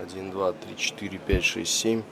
1, 2, 3, 4, 5, 6, 7.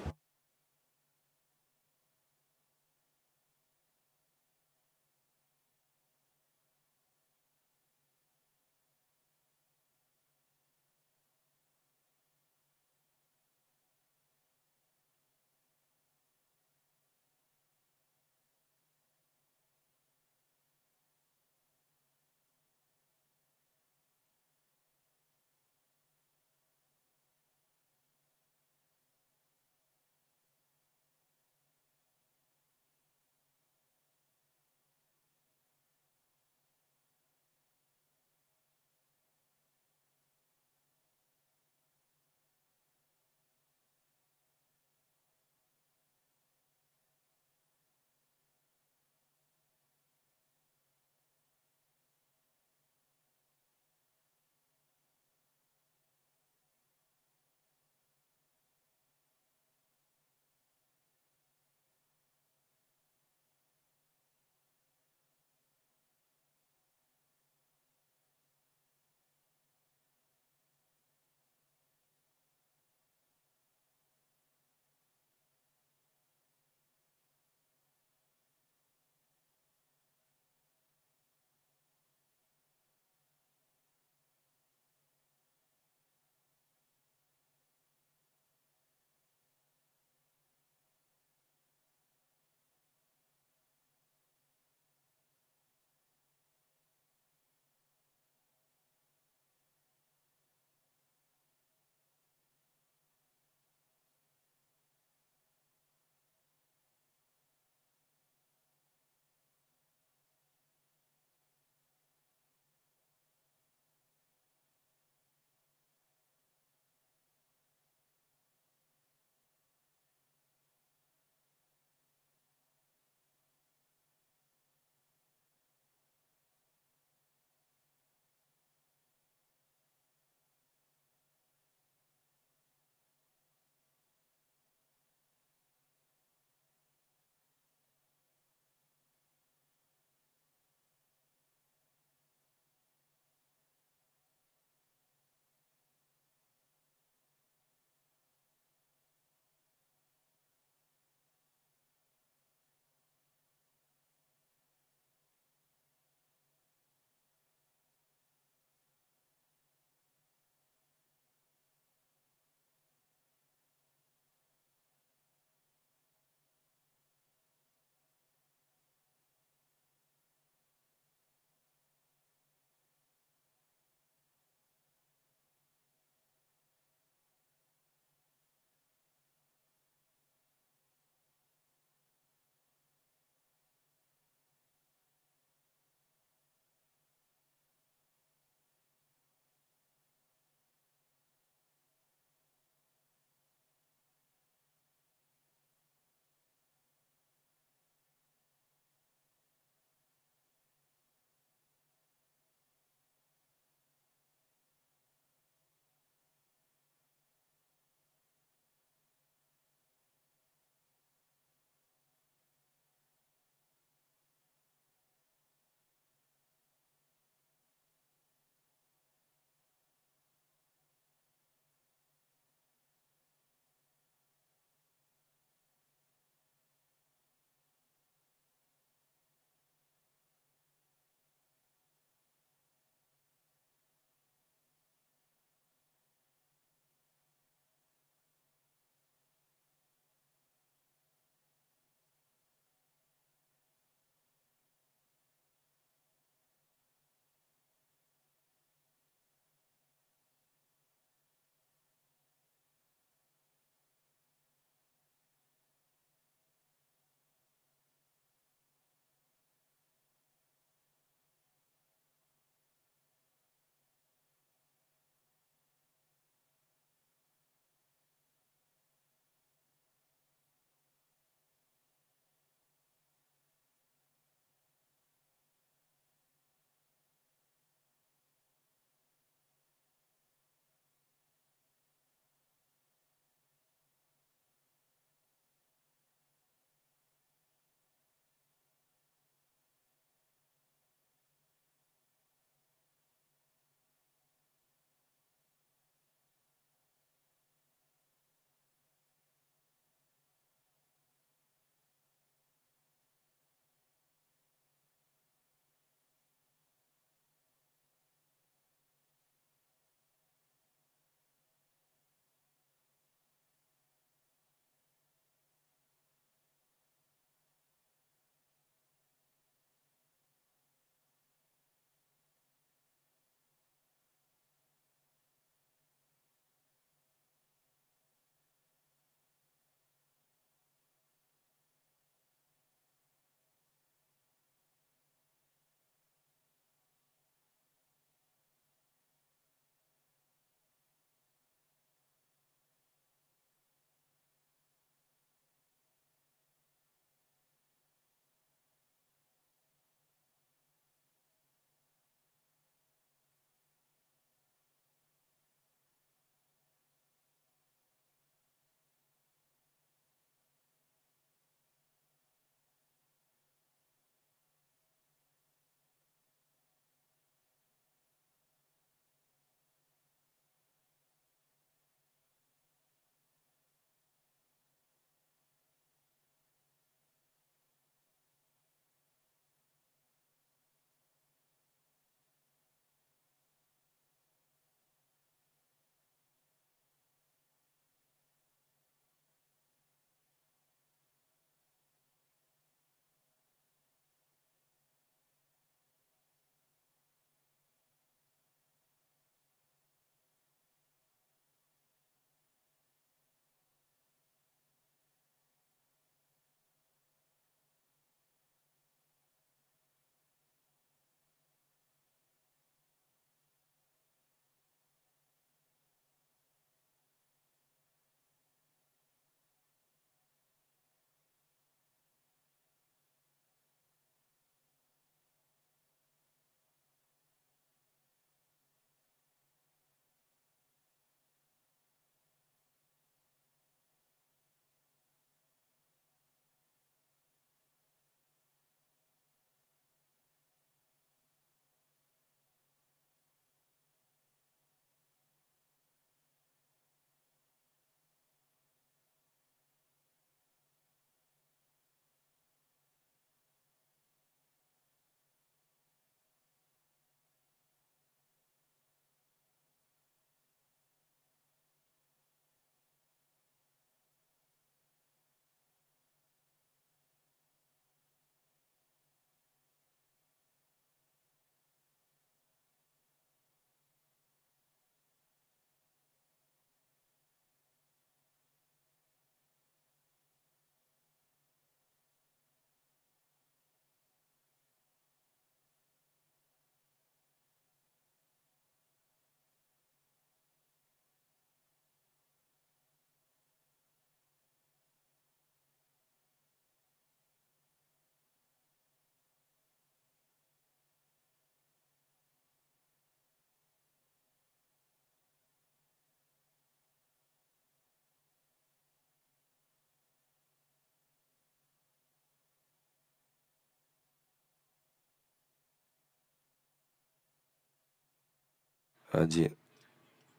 Один,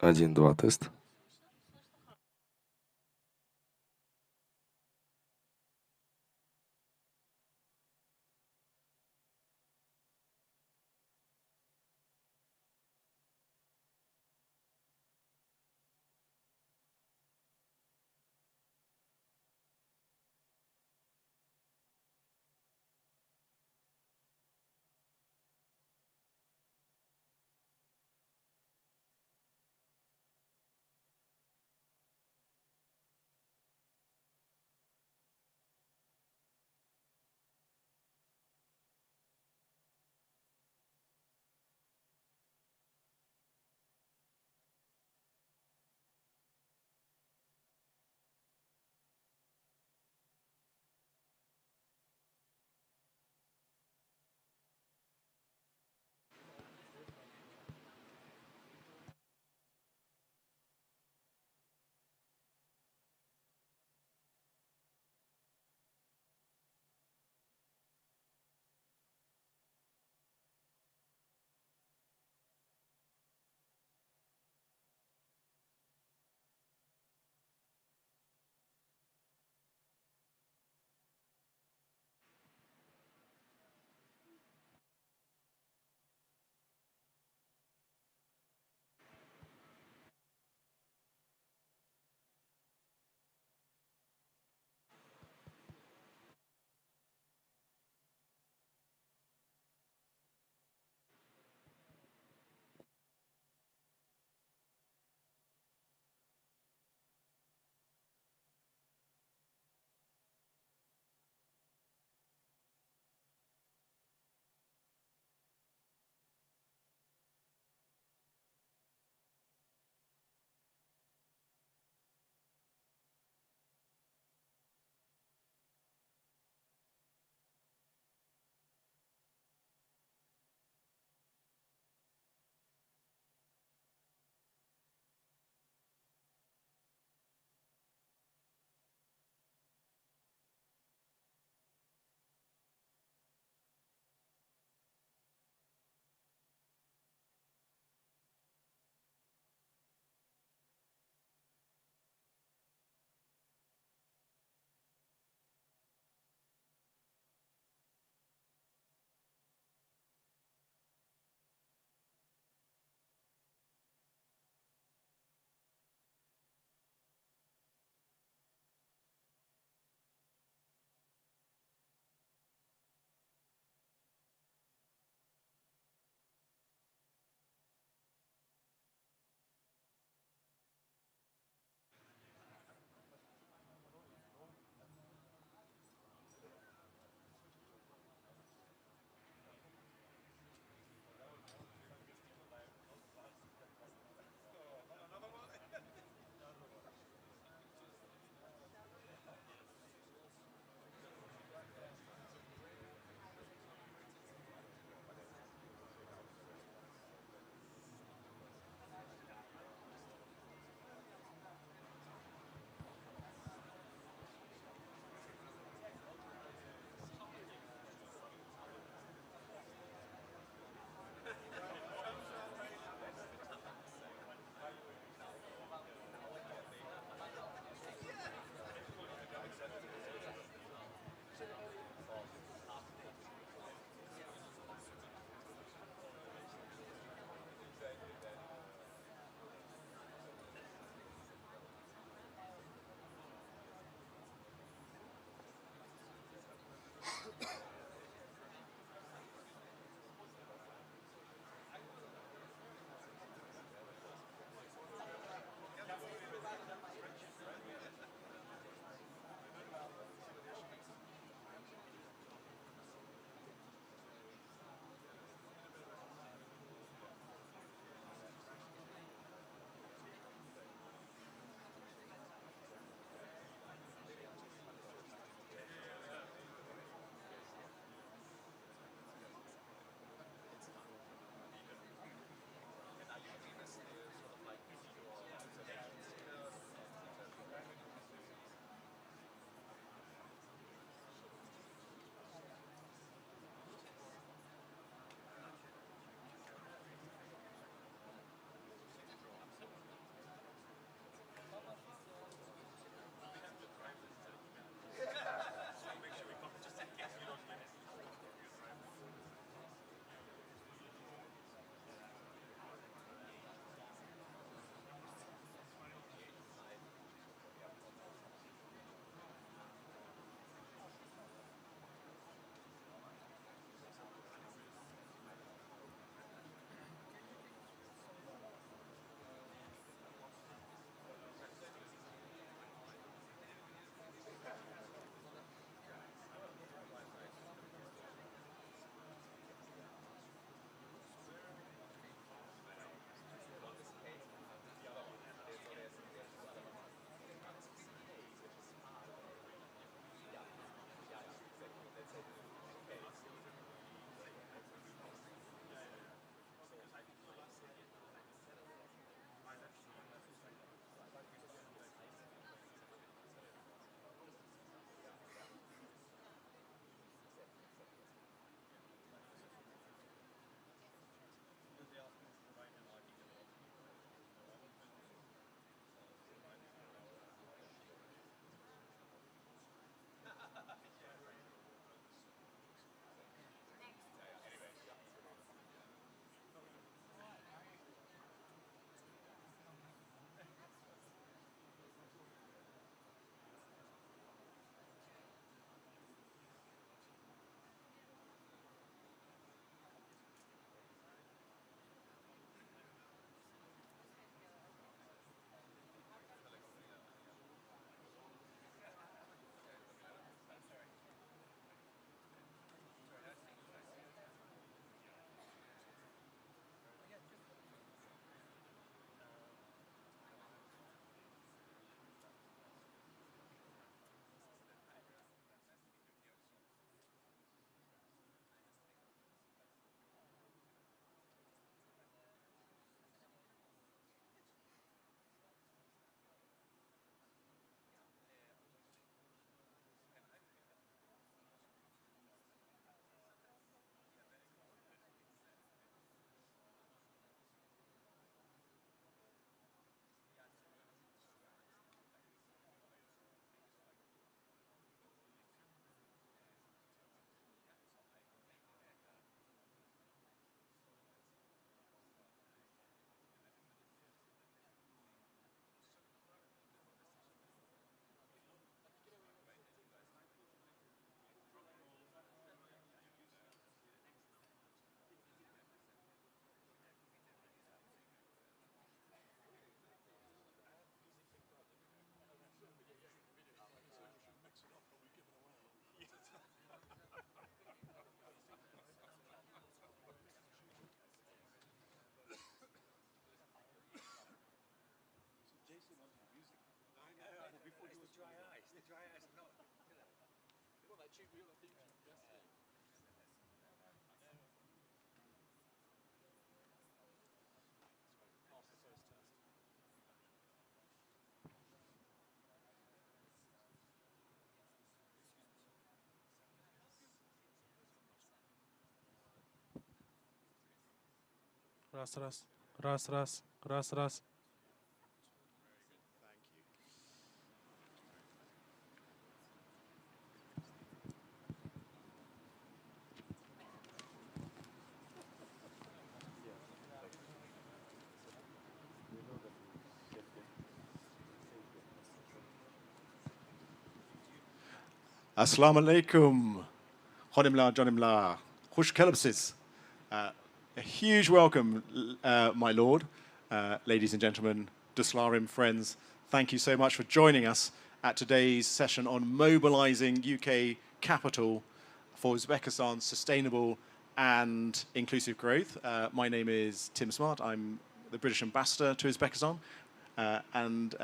один, два, тест. Ras, ras, ras, ras, ras, ras. Assalamu alaikum. Khonimla, Jonimla. Khush kelabsiz. A huge welcome, my lord, ladies and gentlemen, Duslarim friends. Thank you so much for joining us at today's session on mobilising UK capital for Uzbekistan's sustainable and inclusive growth. My name is Tim Smart. I'm the British ambassador to Uzbekistan. And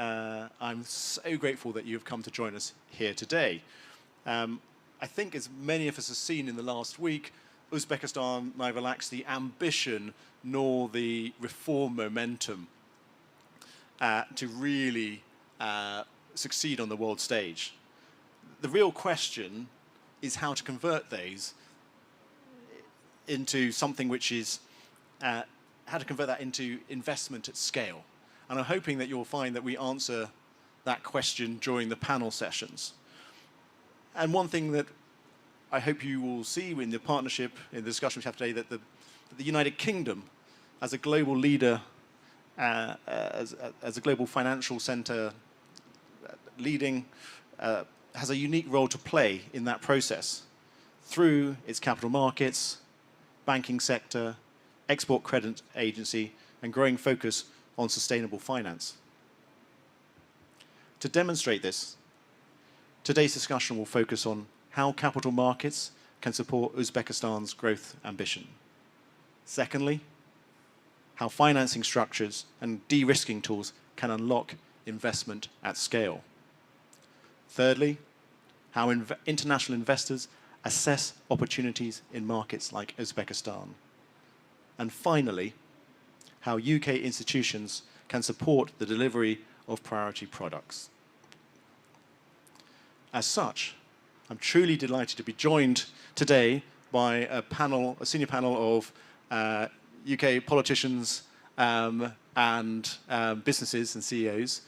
I'm so grateful that you've come to join us here today. I think as many of us have seen in the last week, Uzbekistan neither lacks the ambition nor the reform momentum to really succeed on the world stage. The real question is how to convert those into something which is, how to convert that into investment at scale. And I'm hoping that you'll find that we answer that question during the panel sessions. And one thing that I hope you will see in the partnership, in the discussion we have today, that the United Kingdom, as a global leader, as a global financial centre leading, has a unique role to play in that process through its capital markets, banking sector, export credit agency, and growing focus on sustainable finance. To demonstrate this, today's discussion will focus on how capital markets can support Uzbekistan's growth ambition. Secondly, how financing structures and de-risking tools can unlock investment at scale. Thirdly, how international investors assess opportunities in markets like Uzbekistan. And finally, how UK institutions can support the delivery of priority products. As such, I'm truly delighted to be joined today by a senior panel of UK politicians and businesses and CEOs.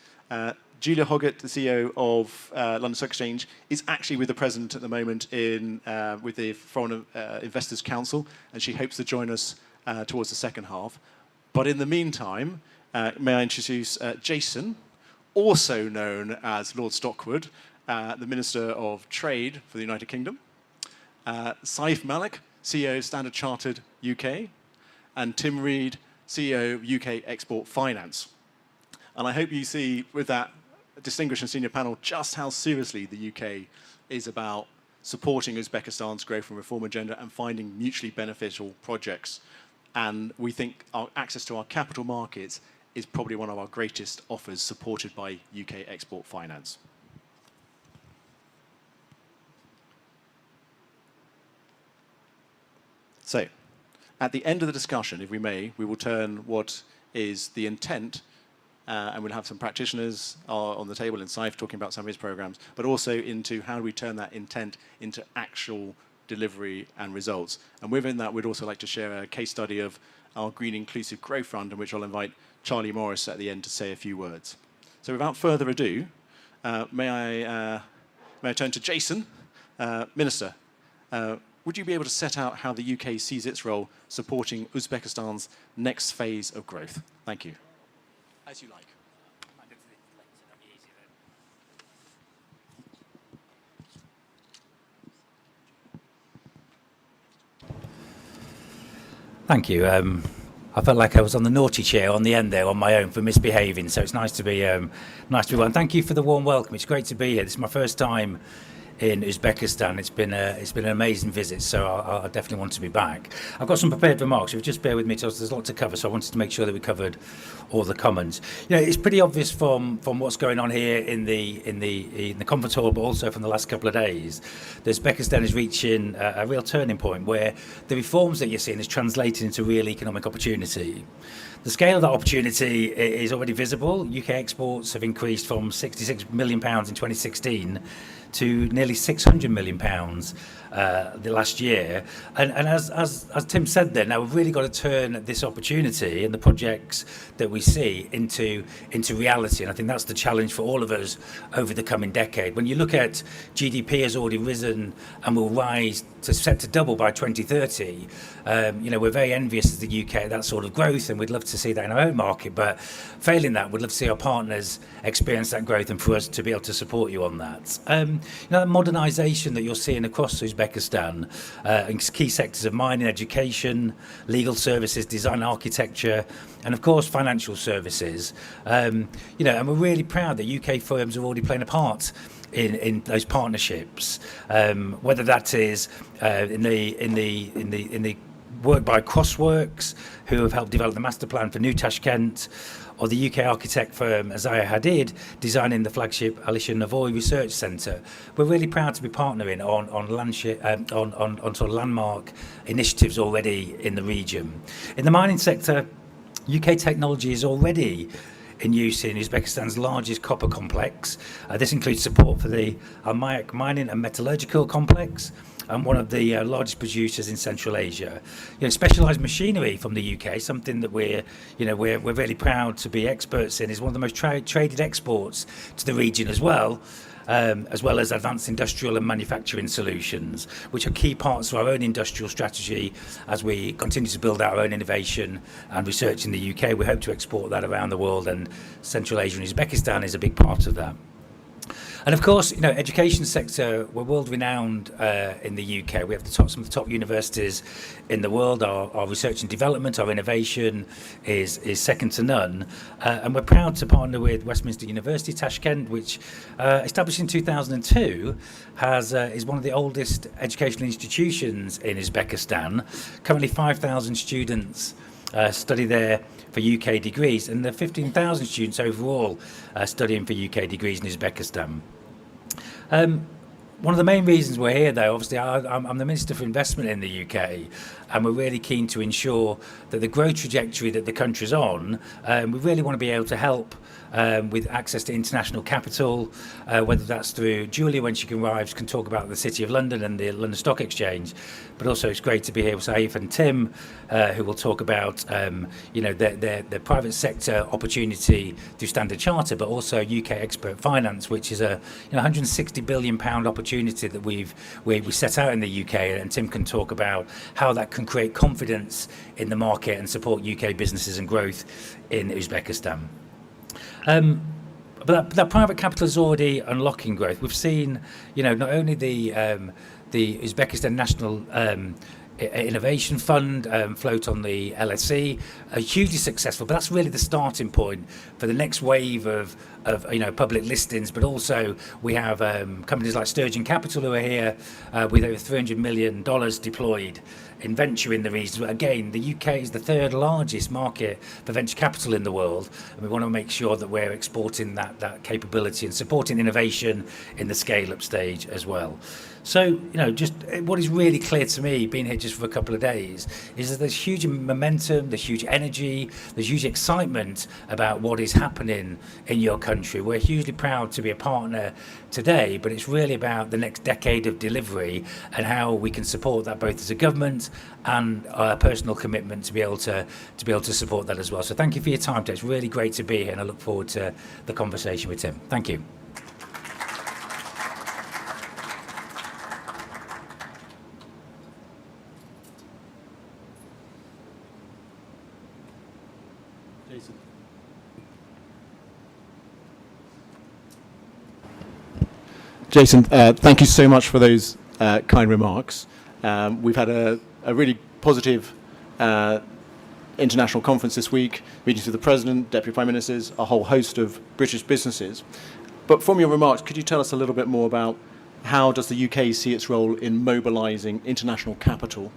Julia Hoggett, the CEO of London Stock Exchange, is actually with the President at the moment with the Foreign Investors Council, and she hopes to join us towards the second half. But in the meantime, may I introduce Jason, also known as Lord Stockwood, the Minister of Trade for the United Kingdom, Saif Malik, CEO of Standard Chartered UK, and Tim Reed, CEO of UK Export Finance. And I hope you see with that distinguished and senior panel just how seriously the UK is about supporting Uzbekistan's growth and reform agenda and finding mutually beneficial projects. And we think our access to our capital markets is probably one of our greatest offers supported by UK Export Finance. So, at the end of the discussion, if we may, we will turn what is the intent, and we'll have some practitioners on the table, and Saif talking about some of his programs, but also into how do we turn that intent into actual delivery and results. And within that, we'd also like to share a case study of our Green Inclusive Growth Fund, in which I'll invite Charlie Morris at the end to say a few words. So without further ado, may I turn to Jason, Minister. Would you be able to set out how the UK sees its role supporting Uzbekistan's next phase of growth? Thank you. As you like. Thank you. I felt like I was on the naughty chair on the end there on my own for misbehaving, so it's nice to be one. Thank you for the warm welcome. It's great to be here. This is my first time in Uzbekistan. It's been an amazing visit, so I definitely want to be back. I've got some prepared remarks. If you just bear with me, there's a lot to cover, so I wanted to make sure that we covered all the comments. It's pretty obvious from what's going on here in the conference hall, but also from the last couple of days, that Uzbekistan is reaching a real turning point where the reforms that you're seeing is translating into real economic opportunity. The scale of that opportunity is already visible. UK exports have increased from £66 million in 2016 to nearly £600 million the last year. And as Tim said there, now we've really got to turn this opportunity and the projects that we see into reality. And I think that's the challenge for all of us over the coming decade. When you look at GDP has already risen and will rise set to double by 2030, we're very envious as the UK at that sort of growth, and we'd love to see that in our own market. But failing that, we'd love to see our partners experience that growth and for us to be able to support you on that. That modernisation that you're seeing across Uzbekistan in key sectors of mining, education, legal services, design, architecture, and of course financial services. And we're really proud that UK firms are already playing a part in those partnerships, whether that is in the work by Crossworks, who have helped develop the master plan for New Tashkent, or the UK architect firm Azaya Hadid designing the flagship Alicia Navoy Research Centre. We're really proud to be partnering on sort of landmark initiatives already in the region. In the mining sector, UK technology is already in use in Uzbekistan's largest copper complex. This includes support for the Almayak mining and metallurgical complex, and one of the largest producers in Central Asia. Specialised machinery from the UK, something that we're really proud to be experts in, is one of the most traded exports to the region as well as advanced industrial and manufacturing solutions, which are key parts of our own industrial strategy as we continue to build our own innovation and research in the UK. We hope to export that around the world, and Central Asia and Uzbekistan is a big part of that. And of course, education sector, we're world renowned in the UK. We have some of the top universities in the world. Our research and development, our innovation is second to none. And we're proud to partner with Westminster University Tashkent, which established in 2002 is one of the oldest educational institutions in Uzbekistan. Currently 5,000 students study there for UK degrees, and there are 15,000 students overall studying for UK degrees in Uzbekistan. One of the main reasons we're here, though, obviously, I'm the Minister for Investment in the UK, and we're really keen to ensure that the growth trajectory that the country's on, we really want to be able to help with access to international capital, whether that's through Julia, when she arrives, can talk about the City of London and the London Stock Exchange, but also it's great to be here with Saif and Tim, who will talk about their private sector opportunity through Standard Charter, but also UK Expert Finance, which is a £160 billion opportunity that we set out in the UK, and Tim can talk about how that can create confidence in the market and support UK businesses and growth in Uzbekistan. But that private capital is already unlocking growth. We've seen, not only the Uzbekistan National Innovation Fund float on the LSE, hugely successful, but that's really the starting point for the next wave of public listings. But also we have companies like Sturgeon Capital who are here with over $300 million deployed in venture in the region. Again, the UK is the third largest market for venture capital in the world, and we want to make sure that we're exporting that capability and supporting innovation in the scale-up stage as well. So, just what is really clear to me, being here just for a couple of days, is that there's huge momentum, there's huge energy, there's huge excitement about what is happening in your country. We're hugely proud to be a partner today, but it's really about the next decade of delivery and how we can support that both as a government and our personal commitment to be able to support that as well. So thank you for your time today. It's really great to be here, and I look forward to the conversation with Tim. Thank you. Jason, thank you so much for those kind remarks. We've had a really positive international conference this week, meetings with the President, Deputy Prime Ministers, a whole host of British businesses. But from your remarks, could you tell us a little bit more about how does the UK see its role in mobilising international capital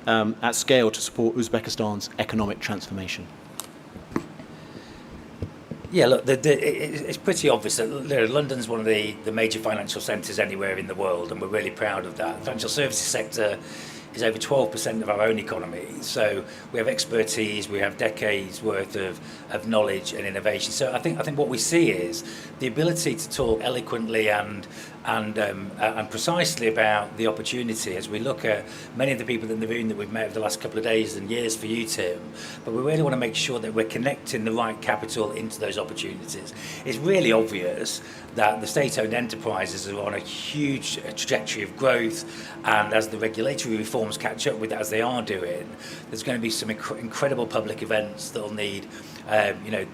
at scale to support Uzbekistan's economic transformation? Yeah, look, it's pretty obvious that London's one of the major financial centres anywhere in the world, and we're really proud of that. The financial services sector is over 12% of our own economy. So we have expertise, we have decades worth of knowledge and innovation. So I think what we see is the ability to talk eloquently and precisely about the opportunity as we look at many of the people in the room that we've met over the last couple of days and years for you, Tim. But we really want to make sure that we're connecting the right capital into those opportunities. It's really obvious that the state-owned enterprises are on a huge trajectory of growth, and as the regulatory reforms catch up with that, as they are doing, there's going to be some incredible public events that will need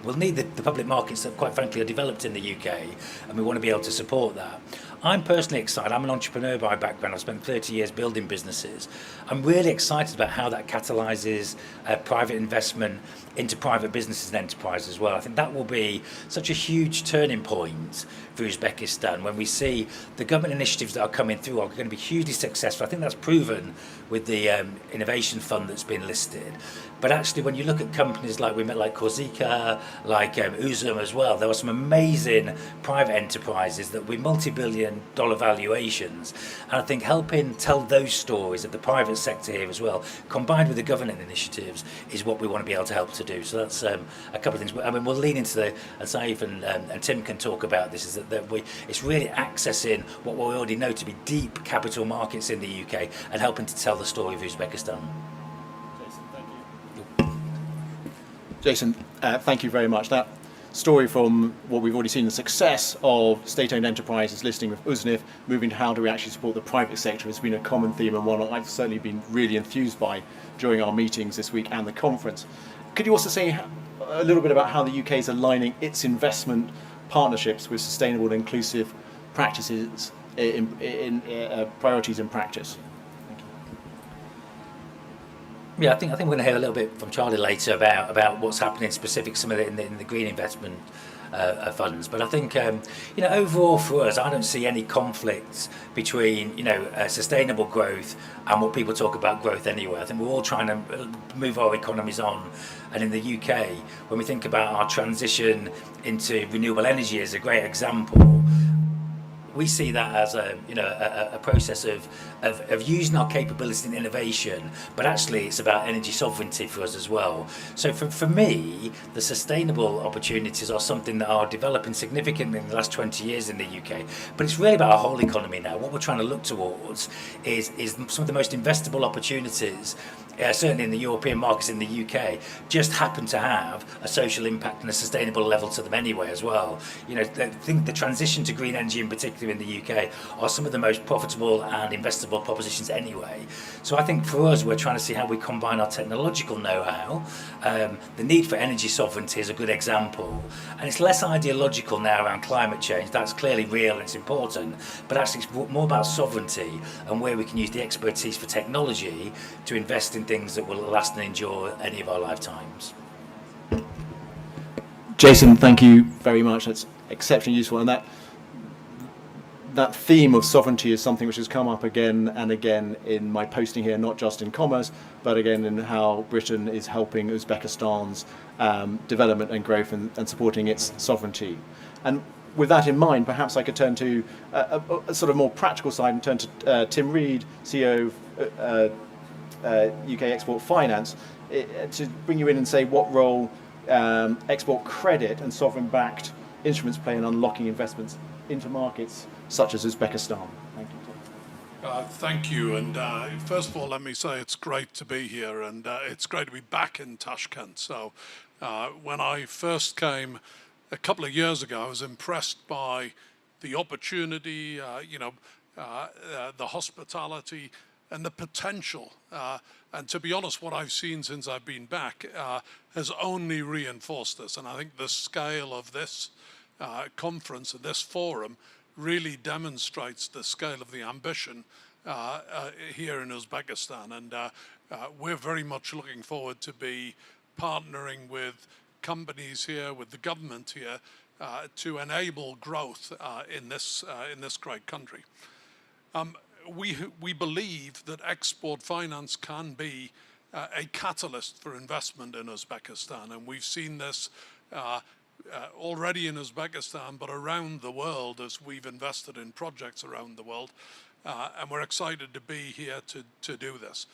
we'll need the public markets that, quite frankly, are developed in the UK, and we want to be able to support that. I'm personally excited. I'm an entrepreneur by background. I've spent 30 years building businesses. I'm really excited about how that catalyses private investment into private businesses and enterprises as well. I think that will be such a huge turning point for Uzbekistan when we see the government initiatives that are coming through are going to be hugely successful. I think that's proven with the innovation fund that's been listed. But actually, when you look at companies like we met, like Korsika, like Uzum as well, there are some amazing private enterprises that with multi-billion-dollar valuations. And I think helping tell those stories of the private sector here as well, combined with the government initiatives, is what we want to be able to help to do. So that's a couple of things. I mean, we'll lean into the, as Saif and Tim can talk about this, is that it's really accessing what we already know to be deep capital markets in the UK and helping to tell the story of Uzbekistan. Jason, thank you very much. That story from what we've already seen, the success of state-owned enterprises listing with UZNIF, moving to how do we actually support the private sector, has been a common theme and one I've certainly been really enthused by during our meetings this week and the conference. Could you also say a little bit about how the UK is aligning its investment partnerships with sustainable and inclusive practices in priorities in practice? Yeah, I think we're going to hear a little bit from Charlie later about what's happening specific, some of it in the green investment funds. But I think overall for us, I don't see any conflict between sustainable growth and what people talk about growth anyway. I think we're all trying to move our economies on, and in the UK, when we think about our transition into renewable energy as a great example, we see that as a process of using our capability and innovation, but actually it's about energy sovereignty for us as well. So for me, the sustainable opportunities are something that are developing significantly in the last 20 years in the UK, but it's really about our whole economy now. What we're trying to look towards is some of the most investable opportunities, certainly in the European markets in the UK, just happen to have a social impact and a sustainable level to them anyway as well. I think the transition to green energy in particular in the UK are some of the most profitable and investable propositions anyway. So I think for us, we're trying to see how we combine our technological know-how. The need for energy sovereignty is a good example, and it's less ideological now around climate change. That's clearly real and it's important, but actually it's more about sovereignty and where we can use the expertise for technology to invest in things that will last and endure any of our lifetimes. Jason, thank you very much. That's exceptionally useful, and that theme of sovereignty is something which has come up again and again in my posting here, not just in commerce, but again in how Britain is helping Uzbekistan's development and growth and supporting its sovereignty. And with that in mind, perhaps I could turn to a sort of more practical side and turn to Tim Reed, CEO of UK Export Finance, to bring you in and say what role export credit and sovereign-backed instruments play in unlocking investments into markets such as Uzbekistan. Thank you. Thank you. And first of all, let me say it's great to be here, and it's great to be back in Tashkent. So when I first came a couple of years ago, I was impressed by the opportunity, the hospitality and the potential. And to be honest, what I've seen since I've been back has only reinforced this. And I think the scale of this conference and this forum really demonstrates the scale of the ambition here in Uzbekistan. And we're very much looking forward to be partnering with companies here, with the government here, to enable growth in this great country. We believe that export finance can be a catalyst for investment in Uzbekistan, and we've seen this already in Uzbekistan, but around the world as we've invested in projects around the world, and we're excited to be here to do this.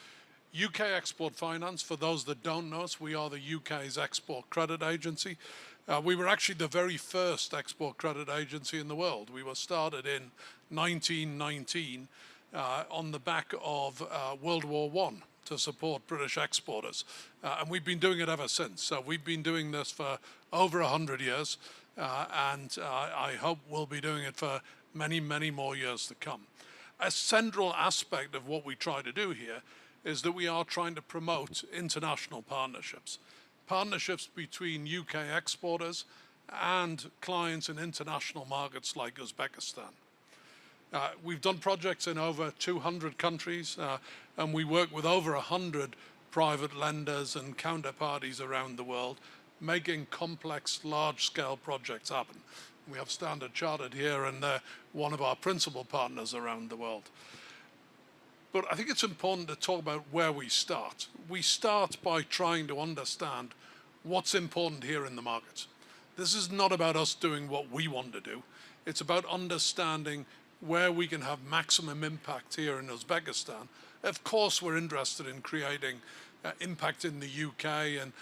UK Export Finance, for those that don't know us, we are the UK's export credit agency. We were actually the very first export credit agency in the world. We were started in 1919 on the back of World War I to support British exporters. And we've been doing it ever since. So we've been doing this for over 100 years, and I hope we'll be doing it for many, many more years to come. A central aspect of what we try to do here is that we are trying to promote international partnerships. Partnerships between UK exporters and clients in international markets like Uzbekistan. We've done projects in over 200 countries, and we work with over 100 private lenders and counterparties around the world, making complex, large-scale projects happen. We have Standard Chartered here, and they're one of our principal partners around the world. But I think it's important to talk about where we start. We start by trying to understand what's important here in the markets. This is not about us doing what we want to do. It's about understanding where we can have maximum impact here in Uzbekistan. Of course, we're interested in creating impact in the UK and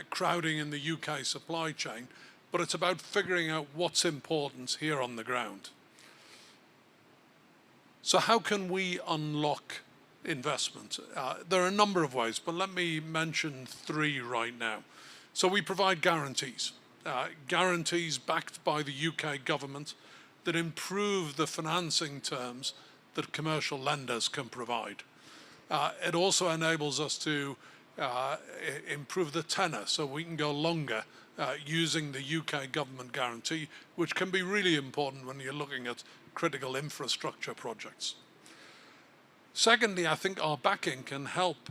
crowding in the UK supply chain, but it's about figuring out what's important here on the ground. So how can we unlock investment? There are a number of ways, but let me mention three right now. So we provide guarantees, guarantees backed by the UK government that improve the financing terms that commercial lenders can provide. It also enables us to improve the tenor so we can go longer using the UK government guarantee, which can be really important when you're looking at critical infrastructure projects. Secondly, I think our backing can help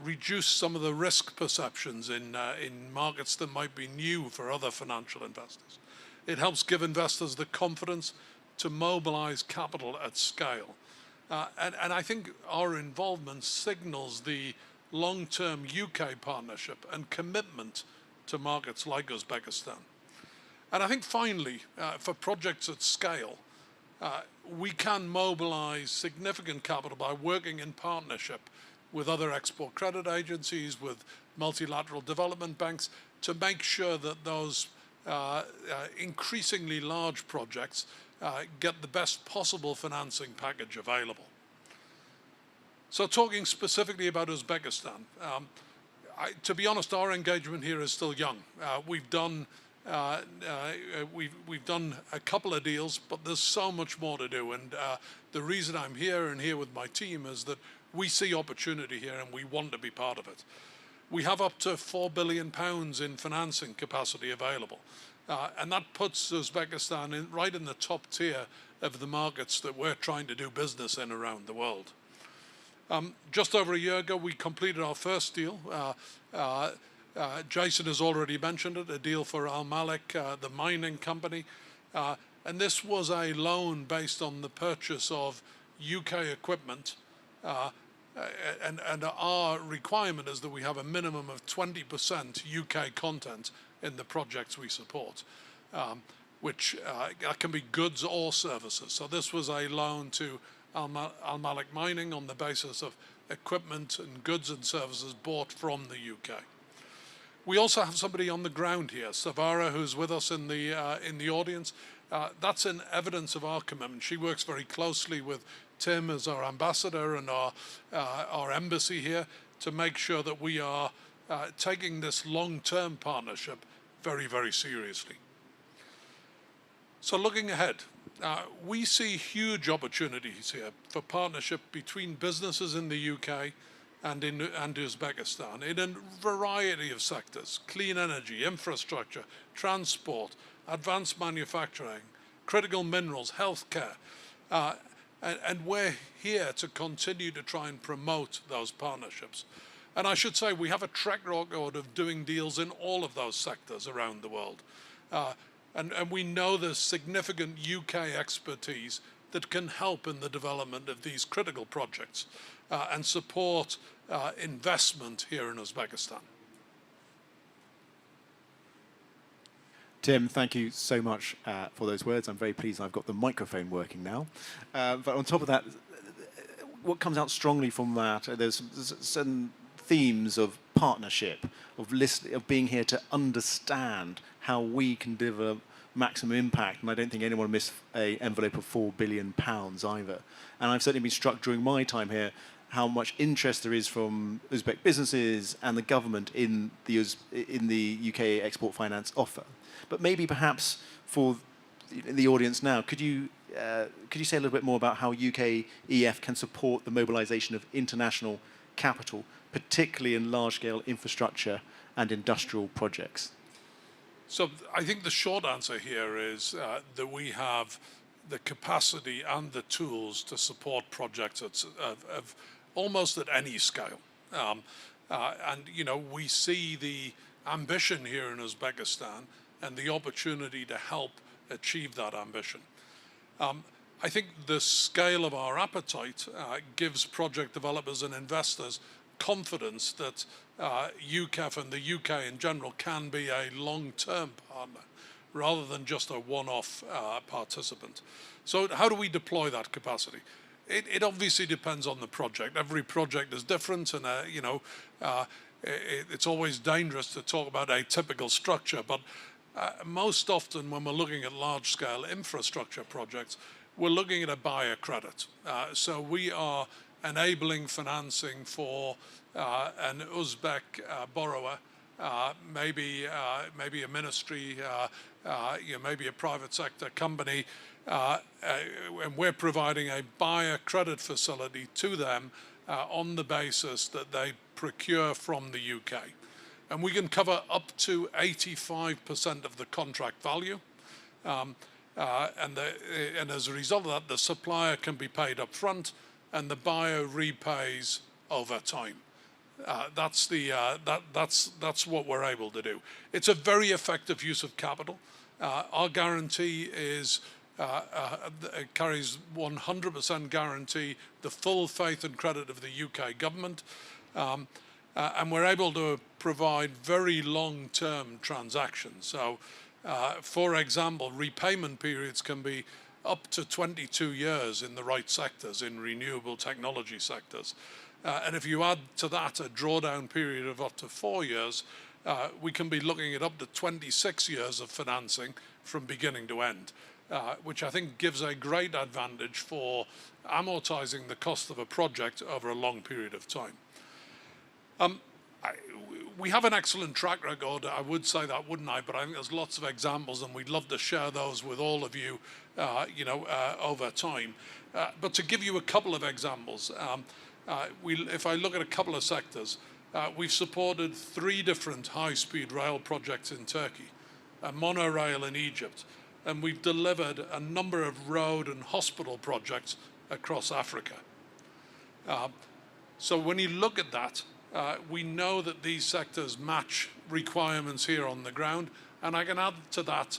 reduce some of the risk perceptions in markets that might be new for other financial investors. It helps give investors the confidence to mobilize capital at scale. And I think our involvement signals the long-term UK partnership and commitment to markets like Uzbekistan. And I think finally, for projects at scale, we can mobilize significant capital by working in partnership with other export credit agencies, with multilateral development banks, to make sure that those increasingly large projects get the best possible financing package available. So talking specifically about Uzbekistan, to be honest, our engagement here is still young. We've done a couple of deals, but there's so much more to do. And the reason I'm here and here with my team is that we see opportunity here and we want to be part of it. We have up to £4 billion in financing capacity available. And that puts Uzbekistan right in the top tier of the markets that we're trying to do business in around the world. Just over a year ago, we completed our first deal. Jason has already mentioned it, a deal for Al Malik, the mining company. And this was a loan based on the purchase of UK equipment. And our requirement is that we have a minimum of 20% UK content in the projects we support, which can be goods or services. So this was a loan to Al Malik Mining on the basis of equipment and goods and services bought from the UK. We also have somebody on the ground here, Savara, who's with us in the audience. That's an evidence of our commitment. She works very closely with Tim as our ambassador and our embassy here to make sure that we are taking this long-term partnership very, very seriously. So looking ahead, we see huge opportunities here for partnership between businesses in the UK and Uzbekistan in a variety of sectors: clean energy, infrastructure, transport, advanced manufacturing, critical minerals, healthcare. And we're here to continue to try and promote those partnerships. And I should say we have a track record of doing deals in all of those sectors around the world. And we know there's significant UK expertise that can help in the development of these critical projects and support investment here in Uzbekistan. Tim, thank you so much for those words. I'm very pleased I've got the microphone working now. But on top of that, what comes out strongly from that, there's certain themes of partnership, of being here to understand how we can deliver maximum impact. And I don't think anyone missed an envelope of £4 billion either. And I've certainly been struck during my time here how much interest there is from Uzbek businesses and the government in the UK export finance offer. But maybe perhaps for the audience now, could you say a little bit more about how UK EF can support the mobilisation of international capital, particularly in large-scale infrastructure and industrial projects? So I think the short answer here is that we have the capacity and the tools to support projects of almost at any scale. And, you know, we see the ambition here in Uzbekistan and the opportunity to help achieve that ambition. I think the scale of our appetite gives project developers and investors confidence that UKEF and the UK in general can be a long-term partner rather than just a one-off participant. So how do we deploy that capacity? It obviously depends on the project. Every project is different, and you know, it's always dangerous to talk about a typical structure, but most often when we're looking at large-scale infrastructure projects, we're looking at a buyer credit. So we are enabling financing for an Uzbek borrower, maybe a ministry, maybe a private sector company, and we're providing a buyer credit facility to them on the basis that they procure from the UK. And we can cover up to 85% of the contract value. And as a result of that, the supplier can be paid up front and the buyer repays over time. That's what we're able to do. It's a very effective use of capital. Our guarantee is it carries 100% guarantee, the full faith and credit of the UK government, and we're able to provide very long-term transactions. So, for example, repayment periods can be up to 22 years in the right sectors, in renewable technology sectors. And if you add to that a drawdown period of up to 4 years, we can be looking at up to 26 years of financing from beginning to end, which I think gives a great advantage for amortizing the cost of a project over a long period of time. We have an excellent track record, I would say that, wouldn't I? But I think there's lots of examples, and we'd love to share those with all of you, over time. But to give you a couple of examples, if I look at a couple of sectors, we've supported 3 different high-speed rail projects in Turkey, a monorail in Egypt, and we've delivered a number of road and hospital projects across Africa. So when you look at that, we know that these sectors match requirements here on the ground, and I can add to that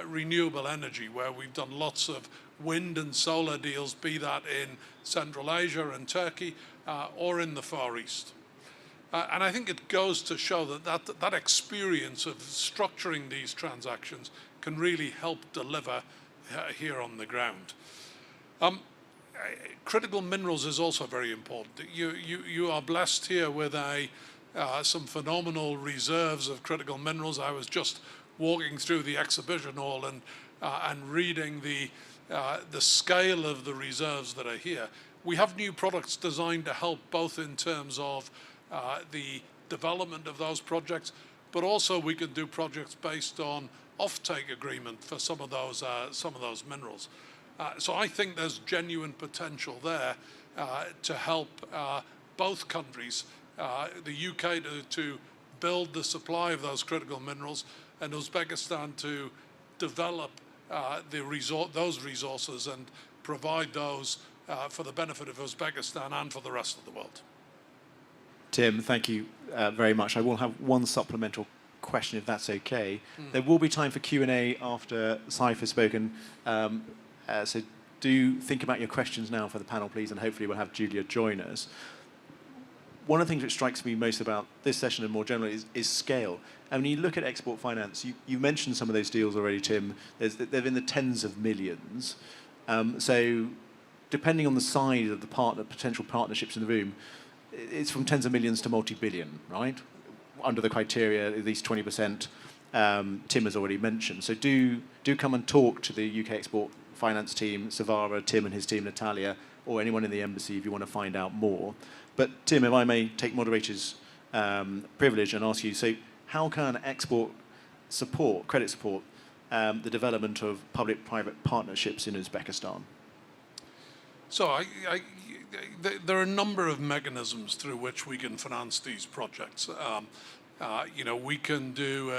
renewable energy, where we've done lots of wind and solar deals, be that in Central Asia and Turkey or in the Far East. And I think it goes to show that experience of structuring these transactions can really help deliver here on the ground. Critical minerals is also very important. You are blessed here with some phenomenal reserves of critical minerals. I was just walking through the exhibition hall and reading the scale of the reserves that are here. We have new products designed to help both in terms of the development of those projects, but also we can do projects based on offtake agreement for some of those minerals. So I think there's genuine potential there to help both countries, the UK to build the supply of those critical minerals, and Uzbekistan to develop those resources and provide those for the benefit of Uzbekistan and for the rest of the world. Tim, thank you very much. I will have one supplemental question, if that's okay. There will be time for Q&A after Saif has spoken. So do think about your questions now for the panel, please, and hopefully we'll have Julia join us. One of the things which strikes me most about this session and more generally is scale. And when you look at export finance, you mentioned some of those deals already, Tim. They're in the tens of millions. So depending on the size of the potential partnerships in the room, it's from tens of millions to multi-billion, right? Under the criteria, at least 20%, Tim has already mentioned. So do come and talk to the UK Export Finance team, Savara, Tim and his team, Natalia, or anyone in the embassy if you want to find out more. But Tim, if I may take moderator's privilege and ask you, so how can export support, credit support, the development of public-private partnerships in Uzbekistan? So there are a number of mechanisms through which we can finance these projects. We can do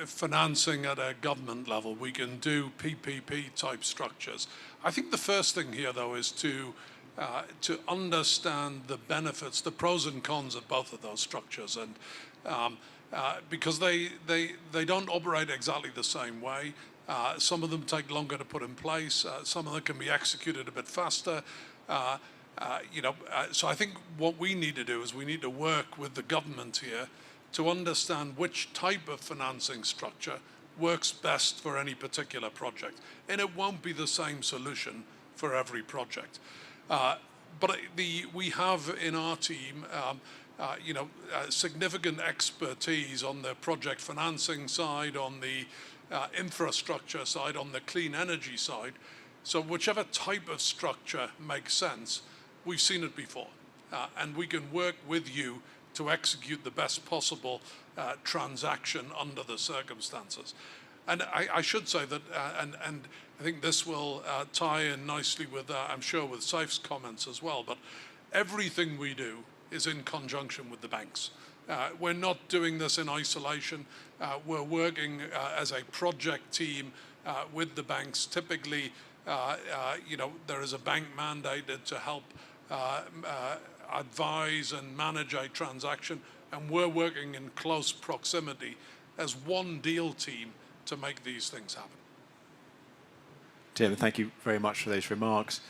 financing at a government level. We can do PPP type structures. I think the first thing here, though, is to understand the benefits, the pros and cons of both of those structures, and because they don't operate exactly the same way. Some of them take longer to put in place. Some of them can be executed a bit faster. So I think what we need to do is we need to work with the government here to understand which type of financing structure works best for any particular project. And it won't be the same solution for every project. But we have in our team, significant expertise on the project financing side, on the infrastructure side, on the clean energy side. So whichever type of structure makes sense, we've seen it before. And we can work with you to execute the best possible transaction under the circumstances. And I should say that, and I think this will tie in nicely with, I'm sure, with Saif's comments as well, but everything we do is in conjunction with the banks. We're not doing this in isolation. We're working as a project team with the banks. Typically, there is a bank mandated to help advise and manage a transaction, and we're working in close proximity as one deal team to make these things happen. Tim, thank you very much for those remarks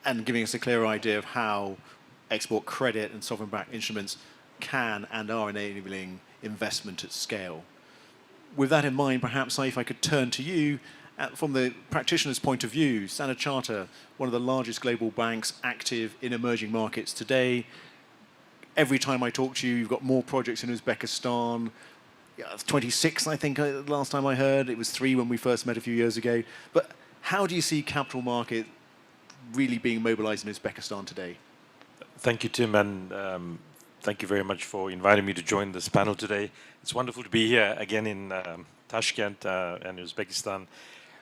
and giving us a clear idea of how export credit and sovereign-backed instruments can and are enabling investment at scale. With that in mind, perhaps, if I could turn to you from the practitioner's point of view. Standard Chartered, one of the largest global banks active in emerging markets today. Every time I talk to you, you've got more projects in Uzbekistan. Yeah, it's 26, I think, last time I heard. It was 3 when we first met a few years ago. But how do you see capital market really being mobilized in Uzbekistan today? Thank you, Tim, and thank you very much for inviting me to join this panel today. It's wonderful to be here again in Tashkent and Uzbekistan.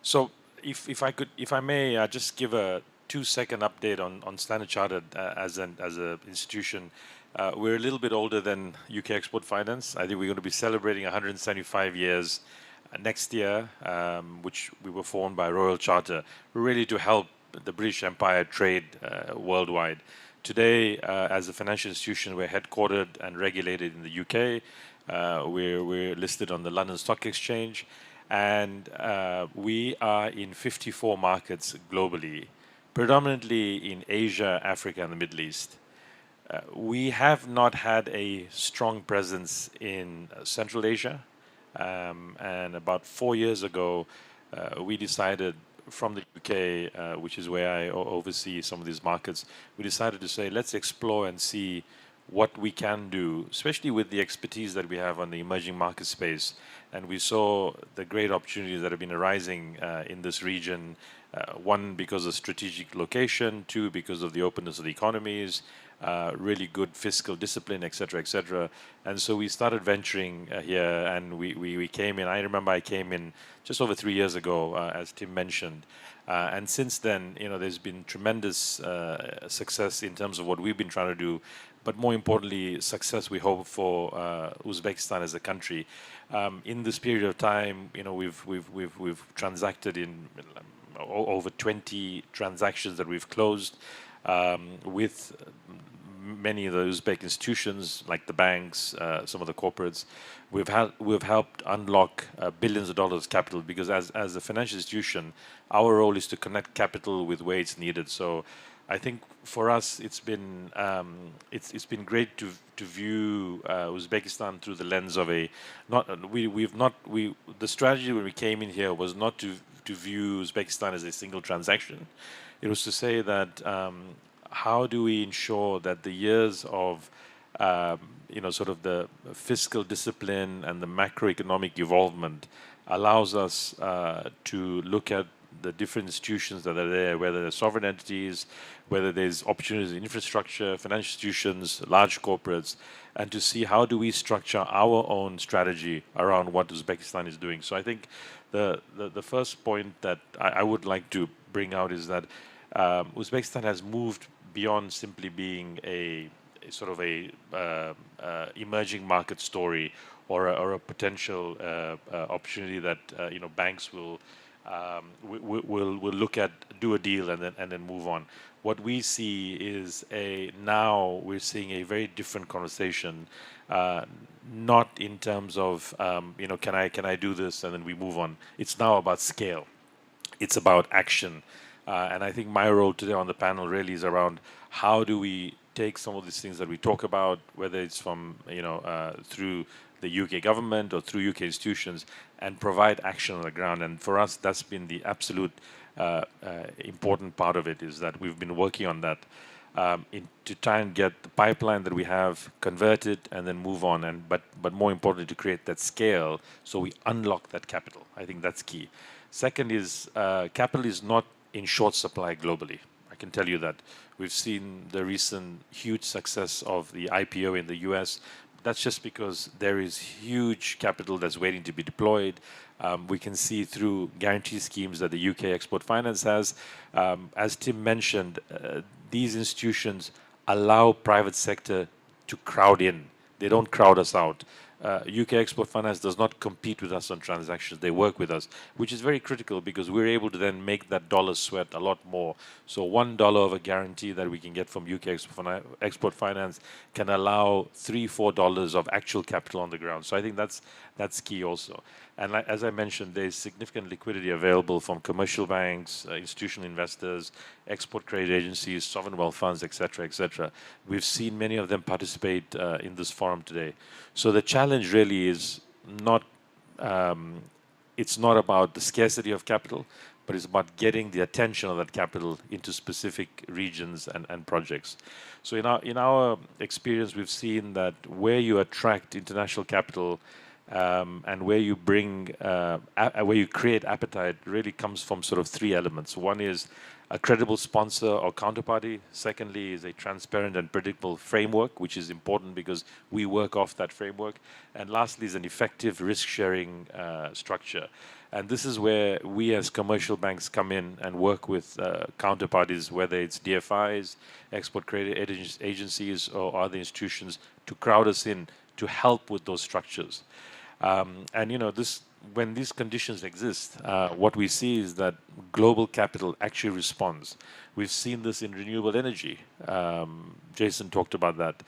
So, if I may, just give a 2-second update on Standard Chartered as an institution. We're a little bit older than UK Export Finance. I think we're going to be celebrating 175 years next year, which we were formed by Royal Charter, really to help the British Empire trade worldwide. Today, as a financial institution, we're headquartered and regulated in the UK. We're listed on the London Stock Exchange, and we are in 54 markets globally, predominantly in Asia, Africa, and the Middle East. We have not had a strong presence in Central Asia, and about 4 years ago, we decided from the UK, which is where I oversee some of these markets, we decided to say, let's explore and see what we can do, especially with the expertise that we have on the emerging market space. And we saw the great opportunities that have been arising in this region, one, because of strategic location, 2, because of the openness of the economies, really good fiscal discipline, etc., etc. And so we started venturing here, and we came in. I remember I came in just over 3 years ago, as Tim mentioned. And since then, there's been tremendous success in terms of what we've been trying to do, but more importantly, success we hope for Uzbekistan as a country. In this period of time, we've transacted in over 20 transactions that we've closed with many of the Uzbek institutions, like the banks, some of the corporates, we've helped unlock billions of dollars capital, because as a financial institution, our role is to connect capital with where it's needed. So I think for us, it's been great to view Uzbekistan through the lens of the strategy when we came in here was not to view Uzbekistan as a single transaction. It was to say that how do we ensure that the years of sort of the fiscal discipline and the macroeconomic evolvement allows us to look at the different institutions that are there, whether they're sovereign entities, whether there's opportunities in infrastructure, financial institutions, large corporates, and to see how do we structure our own strategy around what Uzbekistan is doing. So I think the first point that I would like to bring out is that Uzbekistan has moved beyond simply being a sort of emerging market story or a potential opportunity that banks will look at, do a deal, and then move on. What we see is now we're seeing a very different conversation, not in terms of can I do this and then we move on. It's now about scale. It's about action, and I think my role today on the panel really is around how do we take some of these things that we talk about, whether it's from through the UK government or through UK institutions, and provide action on the ground. And for us, that's been the absolute important part of it, is that we've been working on that to try and get the pipeline that we have converted and then move on. But more importantly, to create that scale so we unlock that capital. I think that's key. Second is capital is not in short supply globally. I can tell you that. We've seen the recent huge success of the IPO in the US. That's just because there is huge capital that's waiting to be deployed. We can see through guarantee schemes that the UK Export Finance has. As Tim mentioned, these institutions allow private sector to crowd in. They don't crowd us out. UK Export Finance does not compete with us on transactions. They work with us, which is very critical because we're able to then make that dollar sweat a lot more. So $1 of a guarantee that we can get from UK Export Finance can allow $3-4 of actual capital on the ground. So I think that's key also. And as I mentioned, there's significant liquidity available from commercial banks, institutional investors, export credit agencies, sovereign wealth funds, etc., etc. We've seen many of them participate in this forum today. So the challenge really is not, it's not about the scarcity of capital, but it's about getting the attention of that capital into specific regions and projects. So in our experience, we've seen that where you attract international capital and where you bring, where you create appetite really comes from sort of three elements. One is a credible sponsor or counterparty. Secondly is a transparent and predictable framework, which is important because we work off that framework. And lastly is an effective risk-sharing structure. And this is where we as commercial banks come in and work with counterparties, whether it's DFIs, export credit agencies, or other institutions, to crowd us in to help with those structures. And when these conditions exist, what we see is that global capital actually responds. We've seen this in renewable energy. Jason talked about that.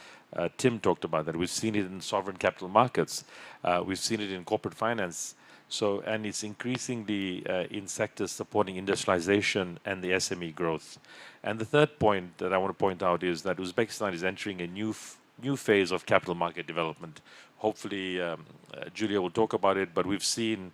Tim talked about that. We've seen it in sovereign capital markets. We've seen it in corporate finance. And it's increasingly in sectors supporting industrialization and the SME growth. And the third point that I want to point out is that Uzbekistan is entering a new phase of capital market development. Hopefully, Julia will talk about it, but we've seen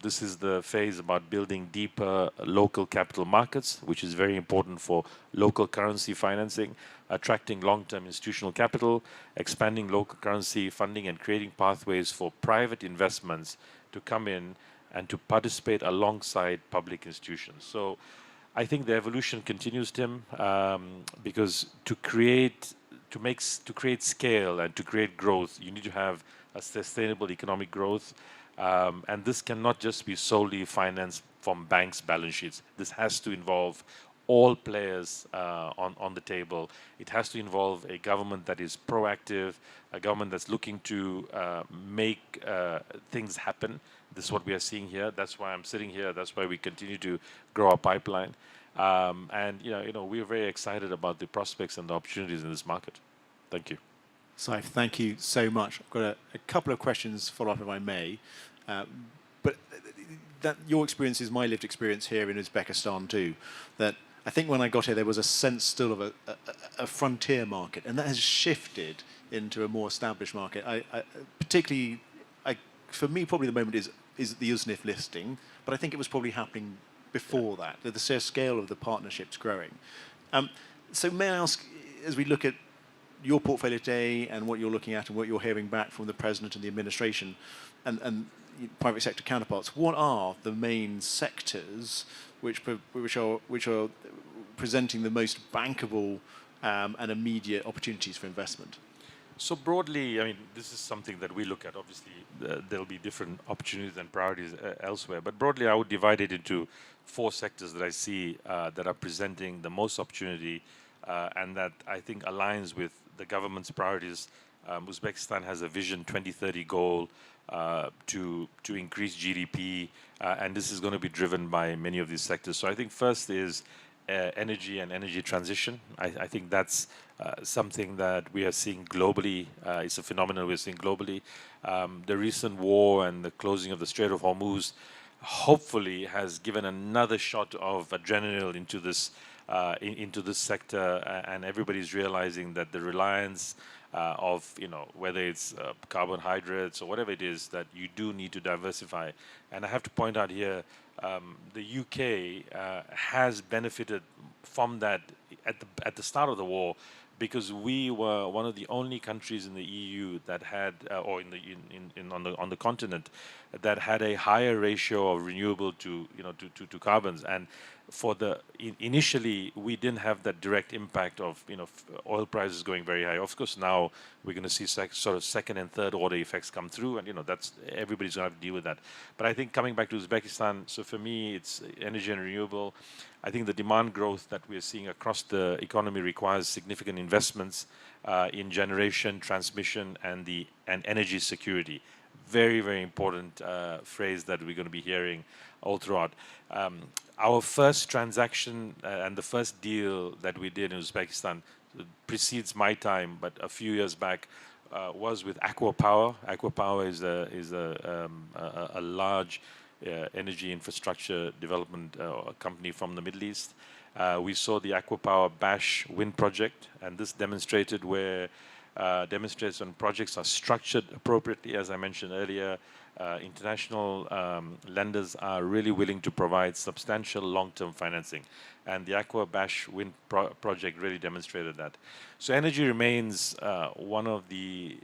this is the phase about building deeper local capital markets, which is very important for local currency financing, attracting long-term institutional capital, expanding local currency funding, and creating pathways for private investments to come in and to participate alongside public institutions. So I think the evolution continues, Tim, because to create scale and to create growth, you need to have a sustainable economic growth. And this cannot just be solely financed from banks' balance sheets. This has to involve all players on the table. It has to involve a government that is proactive, a government that's looking to make things happen. This is what we are seeing here. That's why I'm sitting here. That's why we continue to grow our pipeline. And we're very excited about the prospects and the opportunities in this market. Thank you. Saif, thank you so much. I've got a couple of questions follow up, if I may. But that your experience is my lived experience here in Uzbekistan too. That I think when I got here, there was a sense still of a frontier market, and that has shifted into a more established market. Particularly, for me, probably the moment is the USNIF listing, but I think it was probably happening before that. The scale of the partnership's growing. So may I ask, as we look at your portfolio today and what you're looking at and what you're hearing back from the president and the administration and private sector counterparts, what are the main sectors which are presenting the most bankable and immediate opportunities for investment? So broadly, I mean, this is something that we look at. Obviously, there'll be different opportunities and priorities elsewhere. But broadly, I would divide it into 4 sectors that I see that are presenting the most opportunity and that I think aligns with the government's priorities. Uzbekistan has a Vision 2030 goal to increase GDP, and this is going to be driven by many of these sectors. So I think first is energy and energy transition. I think that's something that we are seeing globally. It's a phenomenon we're seeing globally. The recent war and the closing of the Strait of Hormuz hopefully has given another shot of adrenaline into this sector, and everybody's realizing that the reliance of whether it's carbohydrates or whatever it is, that you do need to diversify. And I have to point out here, the UK has benefited from that at the start of the war, because we were one of the only countries in the EU that had, or on the continent, that had a higher ratio of renewable to carbons. And initially we didn't have that direct impact of oil prices going very high. Of course, now we're going to see sort of second and third order effects come through, and that's everybody's going to have to deal with that. But I think coming back to Uzbekistan, so for me it's energy and renewable. I think the demand growth that we're seeing across the economy requires significant investments in generation, transmission, and energy security. Very, very important phrase that we're going to be hearing all throughout. Our first transaction and the first deal that we did in Uzbekistan precedes my time, but a few years back was with Aqua Power. Aqua Power is a large energy infrastructure development company from the Middle East. We saw the Aqua Power Bash wind project, and this demonstrates when projects are structured appropriately. As I mentioned earlier, international lenders are really willing to provide substantial long-term financing, and the Aqua Bash wind project really demonstrated that. So energy remains one of the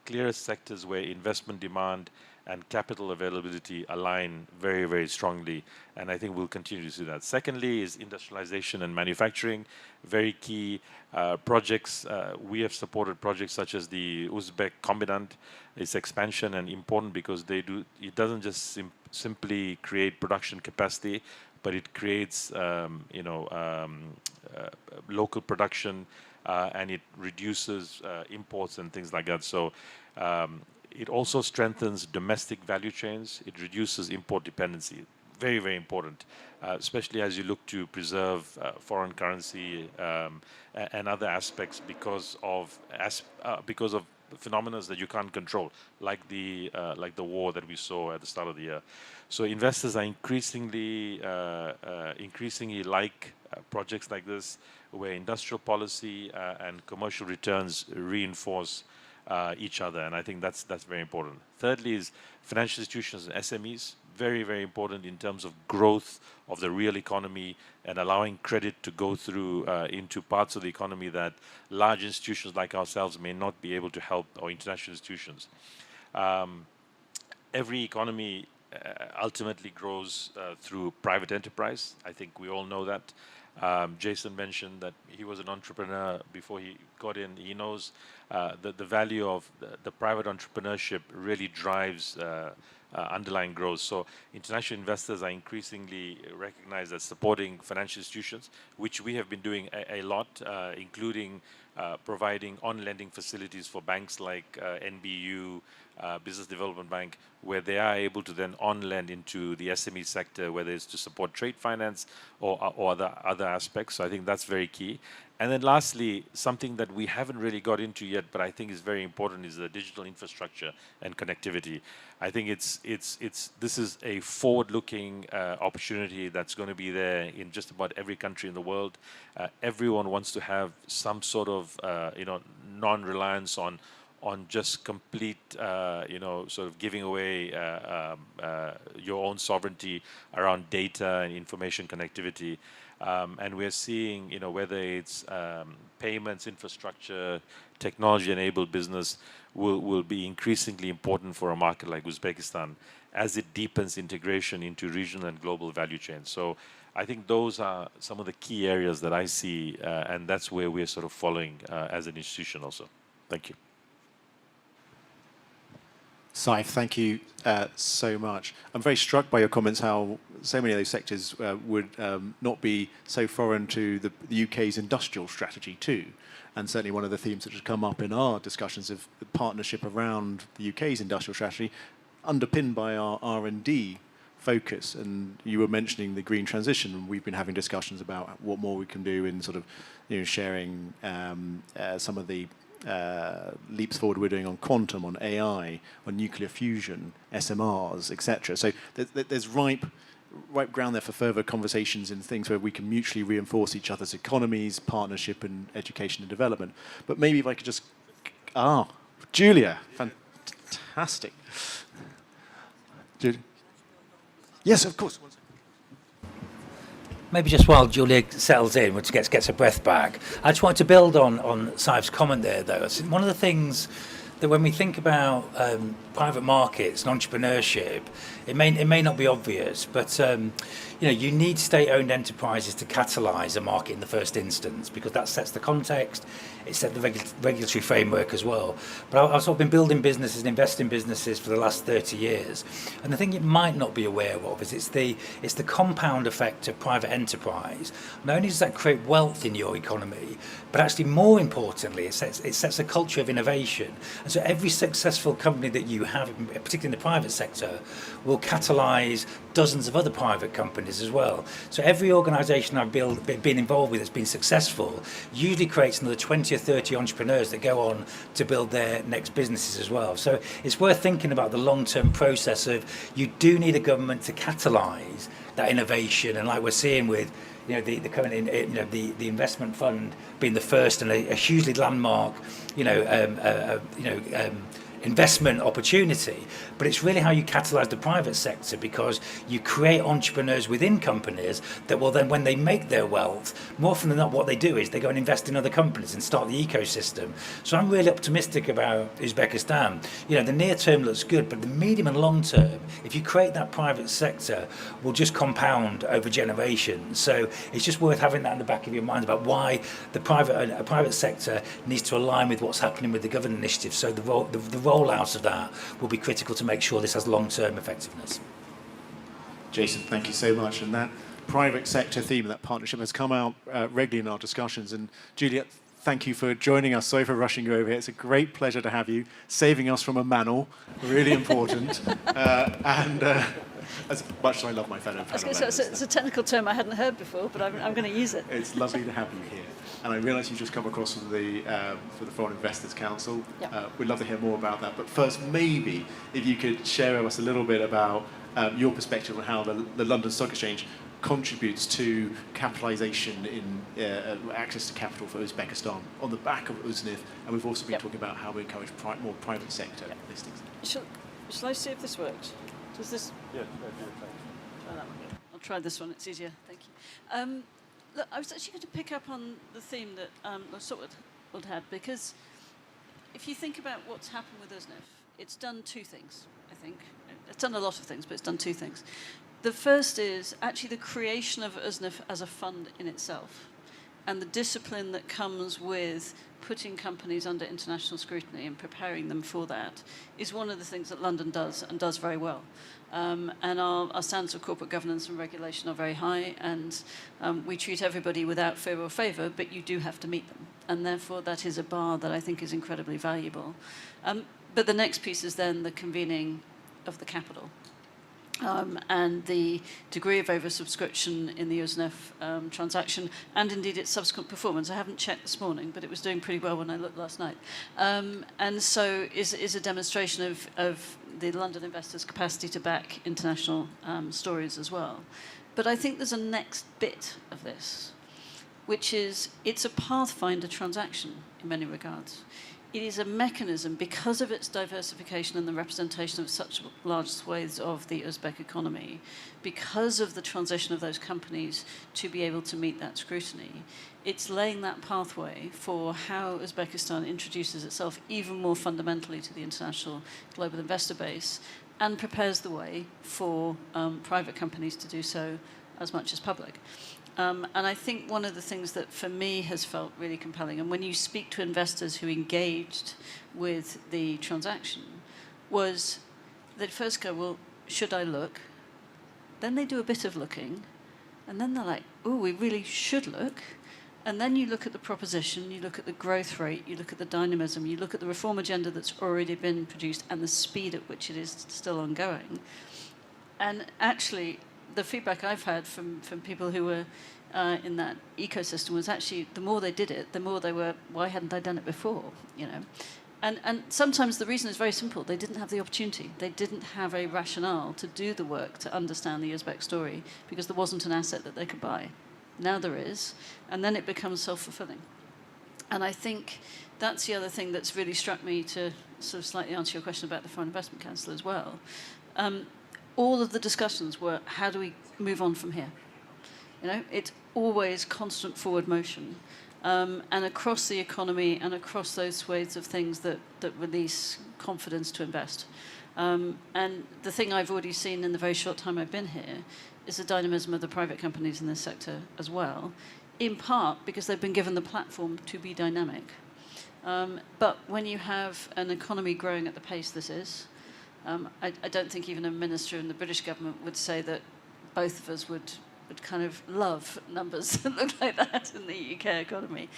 clearest sectors where investment demand and capital availability align very, very strongly, and I think we'll continue to see that. Secondly is industrialization and manufacturing, very key projects. We have supported projects such as the Uzbek Combinat. Its expansion and important because it doesn't just simply create production capacity, but it creates local production, and it reduces imports and things like that. So it also strengthens domestic value chains. It reduces import dependency. Very, very important, especially as you look to preserve foreign currency and other aspects because of phenomena that you can't control, like the war that we saw at the start of the year. So investors are increasingly like projects like this, where industrial policy and commercial returns reinforce each other, and I think that's very important. Thirdly is financial institutions and SMEs. Very, very important in terms of growth of the real economy and allowing credit to go through into parts of the economy that large institutions like ourselves may not be able to help, or international institutions. Every economy ultimately grows through private enterprise. I think we all know that. Jason mentioned that he was an entrepreneur before he got in. He knows that the value of the private entrepreneurship really drives underlying growth. So international investors are increasingly recognized as supporting financial institutions, which we have been doing a lot, including providing on-lending facilities for banks like NBU, Business Development Bank, where they are able to then on-lend into the SME sector, whether it's to support trade finance or other aspects. So I think that's very key. And then lastly, something that we haven't really got into yet, but I think is very important, is the digital infrastructure and connectivity. I think this is a forward-looking opportunity that's going to be there in just about every country in the world. Everyone wants to have some sort of non-reliance on just complete, sort of giving away your own sovereignty around data and information connectivity. And we're seeing, whether it's payments, infrastructure, technology-enabled business will be increasingly important for a market like Uzbekistan as it deepens integration into regional and global value chains. So I think those are some of the key areas that I see, and that's where we're sort of following as an institution also. Thank you. Saif, thank you so much. I'm very struck by your comments how so many of those sectors would not be so foreign to the UK's industrial strategy too. And certainly one of the themes that has come up in our discussions of the partnership around the UK's industrial strategy, underpinned by our R&D focus. And you were mentioning the green transition, and we've been having discussions about what more we can do in sort of sharing some of the leaps forward we're doing on quantum, on AI, on nuclear fusion, SMRs, etc. So there's ripe ground there for further conversations in things where we can mutually reinforce each other's economies, partnership and education and development. But maybe if I could just... Julia, fantastic. Julia. Yes, of course. Maybe just while Julia settles in, which gets her breath back, I just wanted to build on Saif's comment there, though. One of the things that when we think about private markets and entrepreneurship, it may not be obvious, but you need state-owned enterprises to catalyse a market in the first instance, because that sets the context, it sets the regulatory framework as well. But I've sort of been building businesses and investing in businesses for the last 30 years, and the thing you might not be aware of is it's the compound effect of private enterprise. Not only does that create wealth in your economy, but actually more importantly, it sets a culture of innovation. And so every successful company that you have, particularly in the private sector, will catalyse dozens of other private companies as well. So every organisation I've been involved with that's been successful usually creates another 20 or 30 entrepreneurs that go on to build their next businesses as well. So it's worth thinking about the long-term process of you do need a government to catalyse that innovation, and like we're seeing with the current the investment fund being the first and a hugely landmark investment opportunity, but it's really how you catalyse the private sector, because you create entrepreneurs within companies that will then, when they make their wealth, more often than not what they do is they go and invest in other companies and start the ecosystem. So I'm really optimistic about Uzbekistan. The near term looks good, but the medium and long term, if you create that private sector, will just compound over generations. So it's just worth having that in the back of your mind about why the private sector needs to align with what's happening with the government initiative. So the rollout of that will be critical to make sure this has long-term effectiveness. Jason, thank you so much. And that private sector theme, that partnership, has come out regularly in our discussions. And Juliet, thank you for joining us. Sorry for rushing you over here. It's a great pleasure to have you, saving us from a manel, really important. As much as I love my fellow panel members. It's a technical term I hadn't heard before, but I'm going to use it. It's lovely to have you here. And I realise you've just come across from the Foreign Investors Council. Yep. We'd love to hear more about that. But first, maybe if you could share with us a little bit about your perspective on how the London Stock Exchange contributes to capitalisation in access to capital for Uzbekistan on the back of Uznif. And we've also been talking about how we encourage more private sector listings. Shall I see if this works? Does this? Yeah. I'll try this one. It's easier. Thank you. Look, I was actually going to pick up on the theme that Lasot had, because if you think about what's happened with Uznif, it's done two things, I think. It's done a lot of things, but it's done two things. The first is actually the creation of USNIF as a fund in itself, and the discipline that comes with putting companies under international scrutiny and preparing them for that is one of the things that London does, and does very well. And our standards of corporate governance and regulation are very high, and we treat everybody without fear or favour, but you do have to meet them. And therefore, that is a bar that I think is incredibly valuable. But the next piece is then the convening of the capital. And the degree of oversubscription in the USNF transaction, and indeed its subsequent performance. I haven't checked this morning, but it was doing pretty well when I looked last night. And so is a demonstration of the London investors' capacity to back international stories as well. But I think there's a next bit of this, which is it's a pathfinder transaction in many regards. It is a mechanism, because of its diversification and the representation of such large swathes of the Uzbek economy, because of the transition of those companies to be able to meet that scrutiny, it's laying that pathway for how Uzbekistan introduces itself even more fundamentally to the international global investor base and prepares the way for private companies to do so as much as public. And I think one of the things that for me has felt really compelling, and when you speak to investors who engaged with the transaction, was they'd first go, well, should I look? Then they do a bit of looking, and then they're like, oh, we really should look. And then you look at the proposition, you look at the growth rate, you look at the dynamism, you look at the reform agenda that's already been produced and the speed at which it is still ongoing. And actually, the feedback I've had from people who were in that ecosystem was actually the more they did it, the more they were, why hadn't I done it before? You know, and sometimes the reason is very simple. They didn't have the opportunity. They didn't have a rationale to do the work to understand the Uzbek story because there wasn't an asset that they could buy. Now there is, and then it becomes self-fulfilling. And I think that's the other thing that's really struck me, to sort of slightly answer your question about the Foreign Investment Council as well. All of the discussions were, how do we move on from here? You know, it's always constant forward motion. And across the economy and across those swathes of things that release confidence to invest. And the thing I've already seen in the very short time I've been here is the dynamism of the private companies in this sector as well, in part because they've been given the platform to be dynamic. But when you have an economy growing at the pace this is, I don't think even a minister in the British government would say that both of us would kind of love numbers that look like that in the UK economy.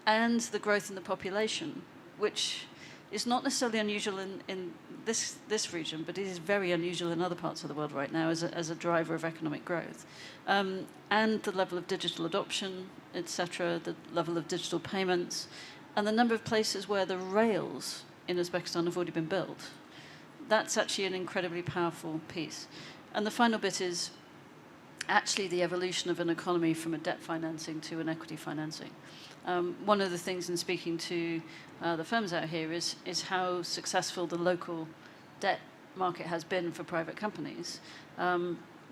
And the growth in the population, which is not necessarily unusual in this region, but it is very unusual in other parts of the world right now as a driver of economic growth. And the level of digital adoption, etc., the level of digital payments, and the number of places where the rails in Uzbekistan have already been built. That's actually an incredibly powerful piece. And the final bit is actually the evolution of an economy from a debt financing to an equity financing. One of the things in speaking to the firms out here is how successful the local debt market has been for private companies.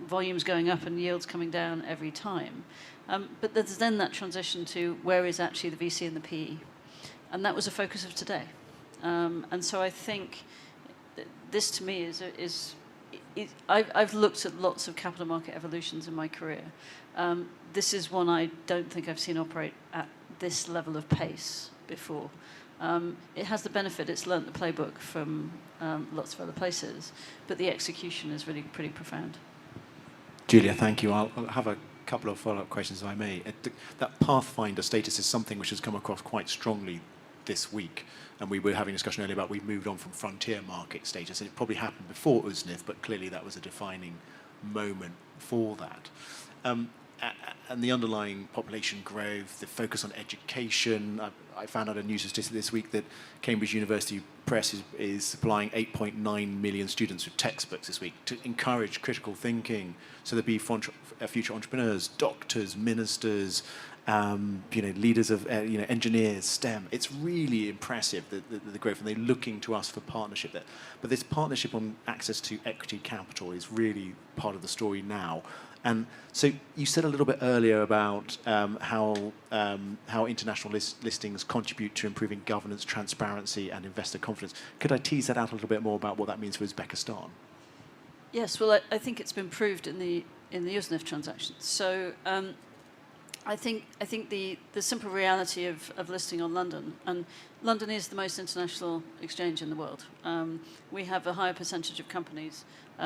Volumes going up and yields coming down every time. But there's then that transition to where is actually the VC and the PE. And that was a focus of today. And so I think this to me I've looked at lots of capital market evolutions in my career. This is one I don't think I've seen operate at this level of pace before. It has the benefit, it's learnt the playbook from lots of other places, but the execution is really pretty profound. Julia, thank you. I'll have a couple of follow-up questions, if I may. That Pathfinder status is something which has come across quite strongly this week. And we were having a discussion earlier about we've moved on from frontier market status. And it probably happened before USNIF, but clearly that was a defining moment for that. And the underlying population growth, the focus on education. I found out a news statistic this week that Cambridge University Press is supplying 8.9 million students with textbooks this week to encourage critical thinking, so there'll be future entrepreneurs, doctors, ministers, leaders of engineers, STEM. It's really impressive, the growth, and they're looking to us for partnership there. But this partnership on access to equity capital is really part of the story now. And so you said a little bit earlier about how international listings contribute to improving governance, transparency, and investor confidence. Could I tease that out a little bit more about what that means for Uzbekistan? Yes, well, I think it's been proved in the Uznif transaction. So I think the simple reality of listing on London, and London is the most international exchange in the world. We have a higher percentage of companies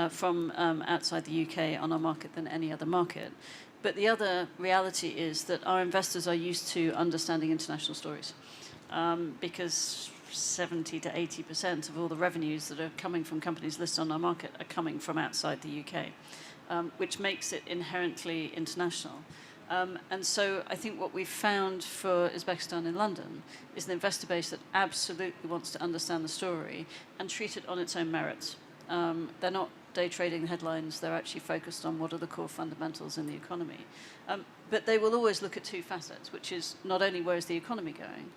from outside the UK on our market than any other market. But the other reality is that our investors are used to understanding international stories, because 70 to 80% of all the revenues that are coming from companies listed on our market are coming from outside the UK, which makes it inherently international. And so I think what we've found for Uzbekistan in London is an investor base that absolutely wants to understand the story and treat it on its own merits. They're not day trading headlines, they're actually focused on what are the core fundamentals in the economy. But they will always look at two facets, which is not only where is the economy going,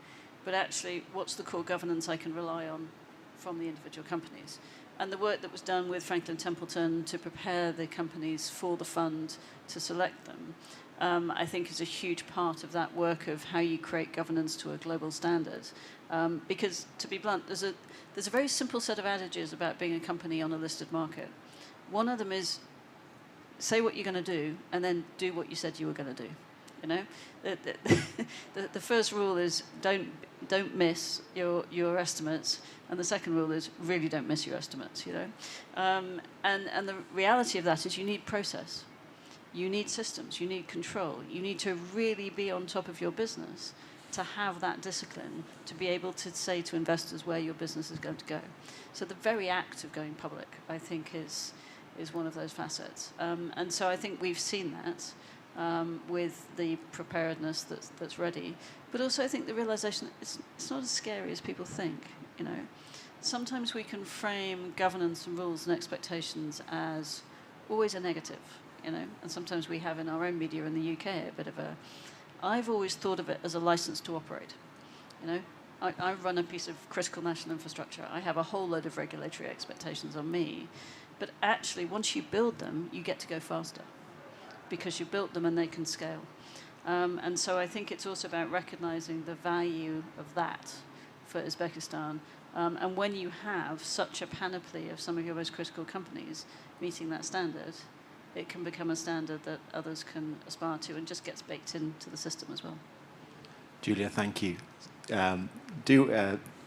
but actually what's the core governance I can rely on from the individual companies. And the work that was done with Franklin Templeton to prepare the companies for the fund to select them, I think is a huge part of that work of how you create governance to a global standard. Because, to be blunt, there's a very simple set of adages about being a company on a listed market. One of them is say what you're going to do and then do what you said you were going to do. You know, the first rule is don't miss your estimates, and the second rule is really don't miss your estimates. You know, and the reality of that is you need process, you need systems, you need control, you need to really be on top of your business to have that discipline to be able to say to investors where your business is going to go. So the very act of going public, I think, is one of those facets, and so I think we've seen that. With the preparedness that's ready, but also I think the realization that it's not as scary as people think. You know, sometimes we can frame governance and rules and expectations as always a negative. You know, and sometimes we have in our own media in the UK a bit of a. I've always thought of it as a license to operate. You know, I run a piece of critical national infrastructure. I have a whole load of regulatory expectations on me, but actually once you build them, you get to go faster, because you built them and they can scale. And so I think it's also about recognizing the value of that for Uzbekistan. And when you have such a panoply of some of your most critical companies meeting that standard, it can become a standard that others can aspire to and just gets baked into the system as well. Julia, thank you.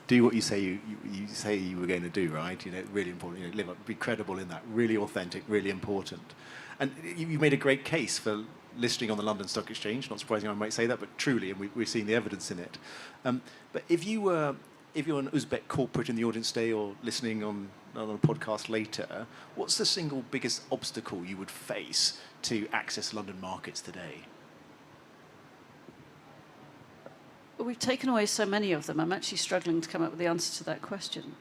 Do what you say you were going to do, right? You know, really important. You know, live up, be credible in that. Really authentic, really important. And you made a great case for listing on the London Stock Exchange. Not surprising I might say that, but truly, and we're seeing the evidence in it. But if you're an Uzbek corporate in the audience today or listening on a podcast later, what's the single biggest obstacle you would face to access London markets today? Well, we've taken away so many of them. I'm actually struggling to come up with the answer to that question.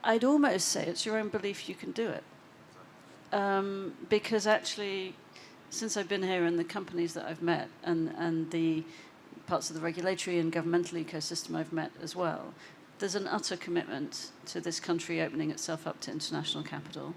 I'd almost say it's your own belief you can do it. Because actually, since I've been here and the companies that I've met and the parts of the regulatory and governmental ecosystem I've met as well, there's an utter commitment to this country opening itself up to international capital.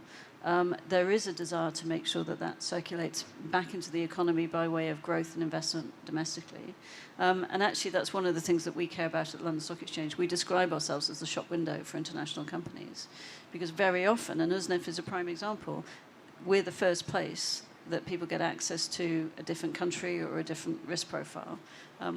There is a desire to make sure that that circulates back into the economy by way of growth and investment domestically. And actually, that's one of the things that we care about at London Stock Exchange. We describe ourselves as the shop window for international companies, because very often, and Uznif is a prime example, we're the first place that people get access to a different country or a different risk profile.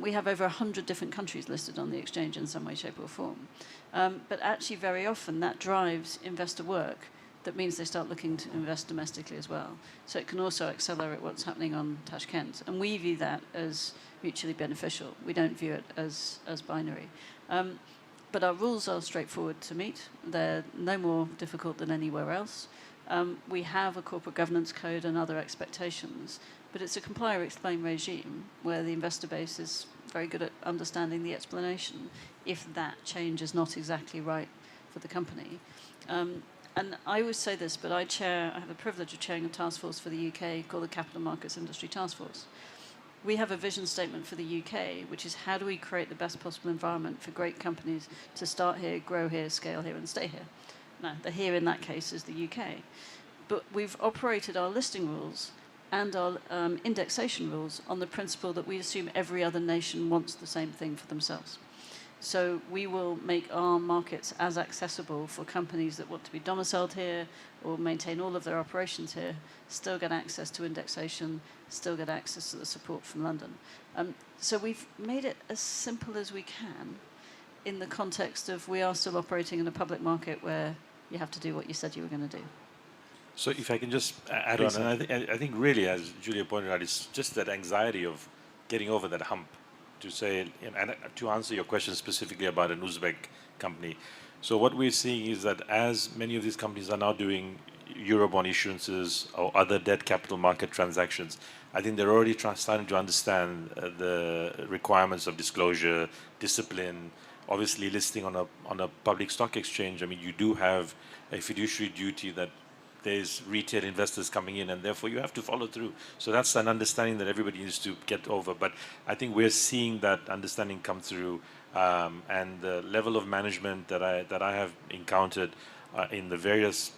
We have over 100 different countries listed on the exchange in some way, shape or form. But actually, very often, that drives investor work. That means they start looking to invest domestically as well. So it can also accelerate what's happening on Tashkent. And we view that as mutually beneficial. We don't view it as binary. But our rules are straightforward to meet. They're no more difficult than anywhere else. We have a corporate governance code and other expectations, but it's a comply or explain regime where the investor base is very good at understanding the explanation if that change is not exactly right for the company. And I always say this, but I have the privilege of chairing a task force for the UK called the Capital Markets Industry Task Force. We have a vision statement for the UK, which is how do we create the best possible environment for great companies to start here, grow here, scale here, and stay here. Now, the here in that case is the UK. But we've operated our listing rules and our indexation rules on the principle that we assume every other nation wants the same thing for themselves. So we will make our markets as accessible for companies that want to be domiciled here or maintain all of their operations here, still get access to indexation, still get access to the support from London. So we've made it as simple as we can in the context of we are still operating in a public market where you have to do what you said you were going to do. So if I can just add on, and I think really, as Julia pointed out, it's just that anxiety of getting over that hump to say, and to answer your question specifically about an Uzbek company. So what we're seeing is that as many of these companies are now doing Eurobond issuances or other debt capital market transactions, I think they're already starting to understand the requirements of disclosure, discipline. Obviously, listing on a public stock exchange, I mean, you do have a fiduciary duty that there's retail investors coming in, and therefore you have to follow through. So that's an understanding that everybody needs to get over. But I think we're seeing that understanding come through, and the level of management that I have encountered in the various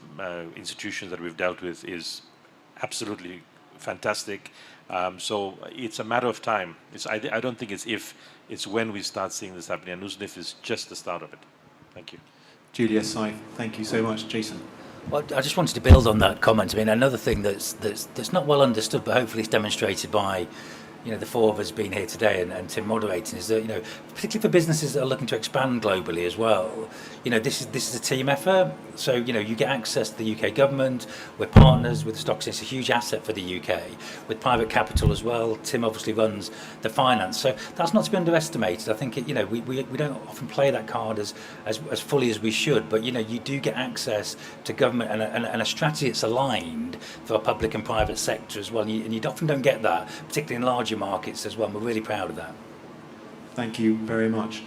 institutions that we've dealt with is absolutely fantastic. So it's a matter of time. I don't think it's if, it's when we start seeing this happening. And USNIF is just the start of it. Thank you. Julia, Scythe, thank you so much. Jason. Well, I just wanted to build on that comment. I mean, another thing that's not well understood, but hopefully is demonstrated by, the four of us being here today and Tim moderating, is that, particularly for businesses that are looking to expand globally as well, this is a team effort. So, you get access to the UK government. We're partners with the Stock Exchange. It's a huge asset for the UK, with private capital as well. Tim obviously runs the finance. So that's not to be underestimated. I think, we don't often play that card as fully as we should, but, you do get access to government and a strategy that's aligned for a public and private sector as well. And you often don't get that, particularly in larger markets as well. And we're really proud of that. Thank you very much.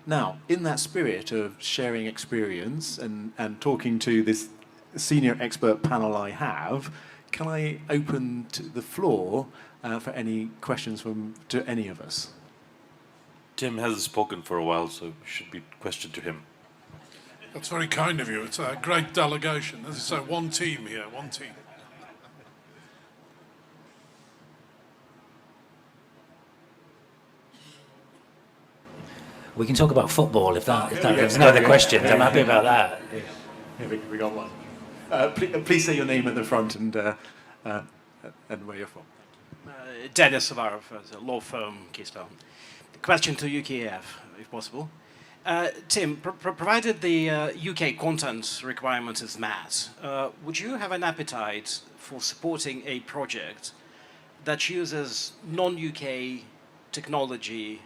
Now, in that spirit of sharing experience and talking to this senior expert panel I have, can I open to the floor for any questions to any of us? Tim hasn't spoken for a while, so it should be a question to him. That's very kind of you. It's a great delegation. As I say, one team here, one team. We can talk about football if there's no other questions. I'm happy about that. Here we got one. Please say your name at the front and where you're from. Dennis Savarov, the law firm Keystone. Question to UKEF, if possible. Tim, provided the UK content requirement is met, would you have an appetite for supporting a project that uses non-UK technology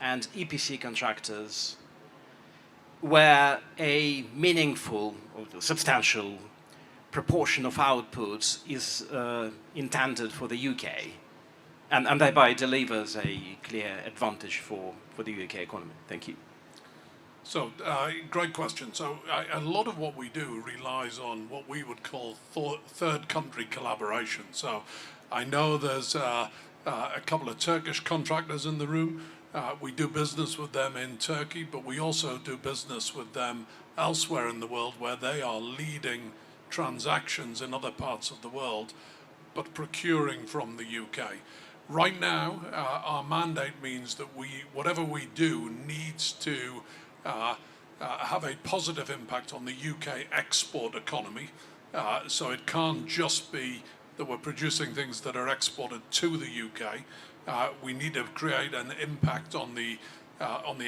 and EPC contractors where a meaningful or substantial proportion of output is intended for the UK and thereby delivers a clear advantage for the UK economy? Thank you. So, great question. So, a lot of what we do relies on what we would call third country collaboration. So, I know there's a couple of Turkish contractors in the room. We do business with them in Turkey, but we also do business with them elsewhere in the world where they are leading transactions in other parts of the world, but procuring from the UK. Right now, our mandate means that whatever we do needs to have a positive impact on the UK export economy. So it can't just be that we're producing things that are exported to the UK. We need to create an impact on the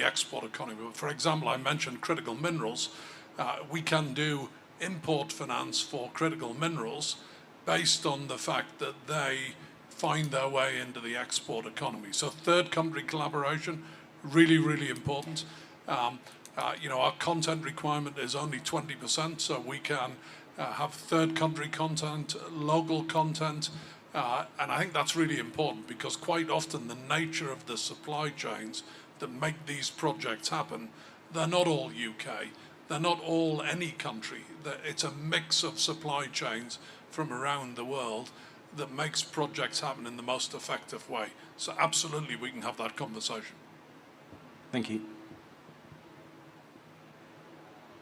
export economy. For example, I mentioned critical minerals. We can do import finance for critical minerals based on the fact that they find their way into the export economy. So third country collaboration, really, really important. Our content requirement is only 20%, so we can have third country content, local content, and I think that's really important because quite often the nature of the supply chains that make these projects happen, they're not all UK, they're not all any country. It's a mix of supply chains from around the world that makes projects happen in the most effective way. So absolutely we can have that conversation. Thank you.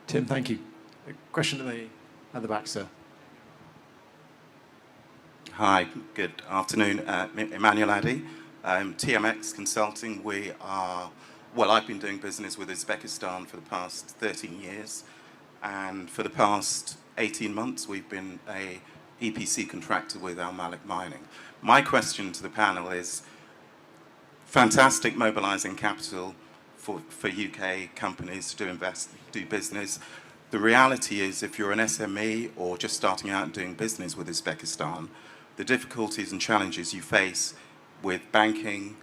Tim, thank you. A question at the back, sir. Hi, good afternoon. Emmanuel Addy, TMX Consulting. We are well, I've been doing business with Uzbekistan for the past 13 years, and for the past 18 months, we've been a EPC contractor with Al Malik Mining. My question to the panel is, fantastic mobilising capital for UK companies to do business. The reality is, if you're an SME or just starting out and doing business with Uzbekistan, the difficulties and challenges you face with banking,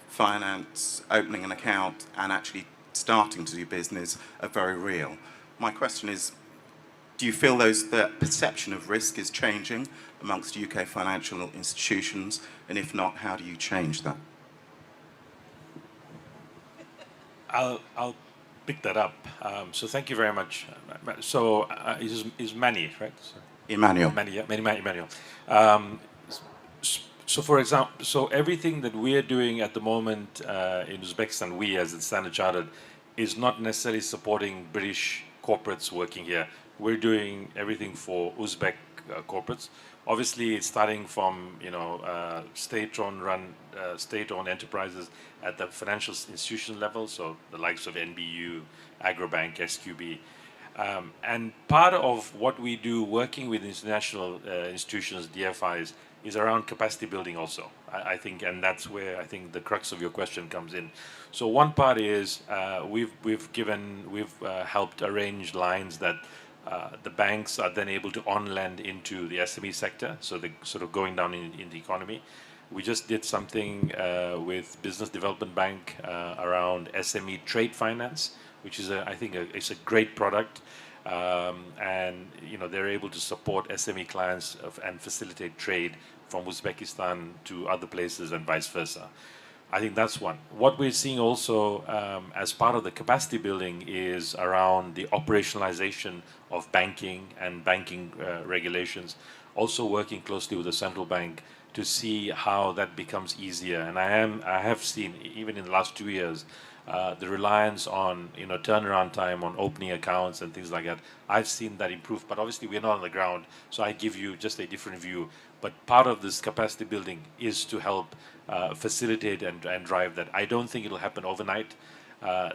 finance, opening an account, and actually starting to do business are very real. My question is, do you feel the perception of risk is changing amongst UK financial institutions? And if not, how do you change that? I'll pick that up. So thank you very much. So is Manny, right? So, Emmanuel. Emmanuel. So for example, so everything that we are doing at the moment in Uzbekistan, we as the Standard Chartered, is not necessarily supporting British corporates working here. We're doing everything for Uzbek corporates. Obviously, it's starting from state-owned enterprises at the financial institution level, so the likes of NBU, Agrobank, SQB. And part of what we do working with international institutions, DFIs, is around capacity building also, I think, and that's where I think the crux of your question comes in. So one part is we've helped arrange lines that the banks are then able to on-lend into the SME sector, so they're sort of going down in the economy. We just did something with Business Development Bank around SME trade finance, which is I think it's a great product, and they're able to support SME clients and facilitate trade from Uzbekistan to other places and vice versa. I think that's one. What we're seeing also as part of the capacity building is around the operationalization of banking and banking regulations, also working closely with the central bank to see how that becomes easier. And I have seen, even in the last 2 years, the reliance on turnaround time on opening accounts and things like that. I've seen that improve, but obviously we're not on the ground, so I give you just a different view. But part of this capacity building is to help facilitate and drive that. I don't think it'll happen overnight.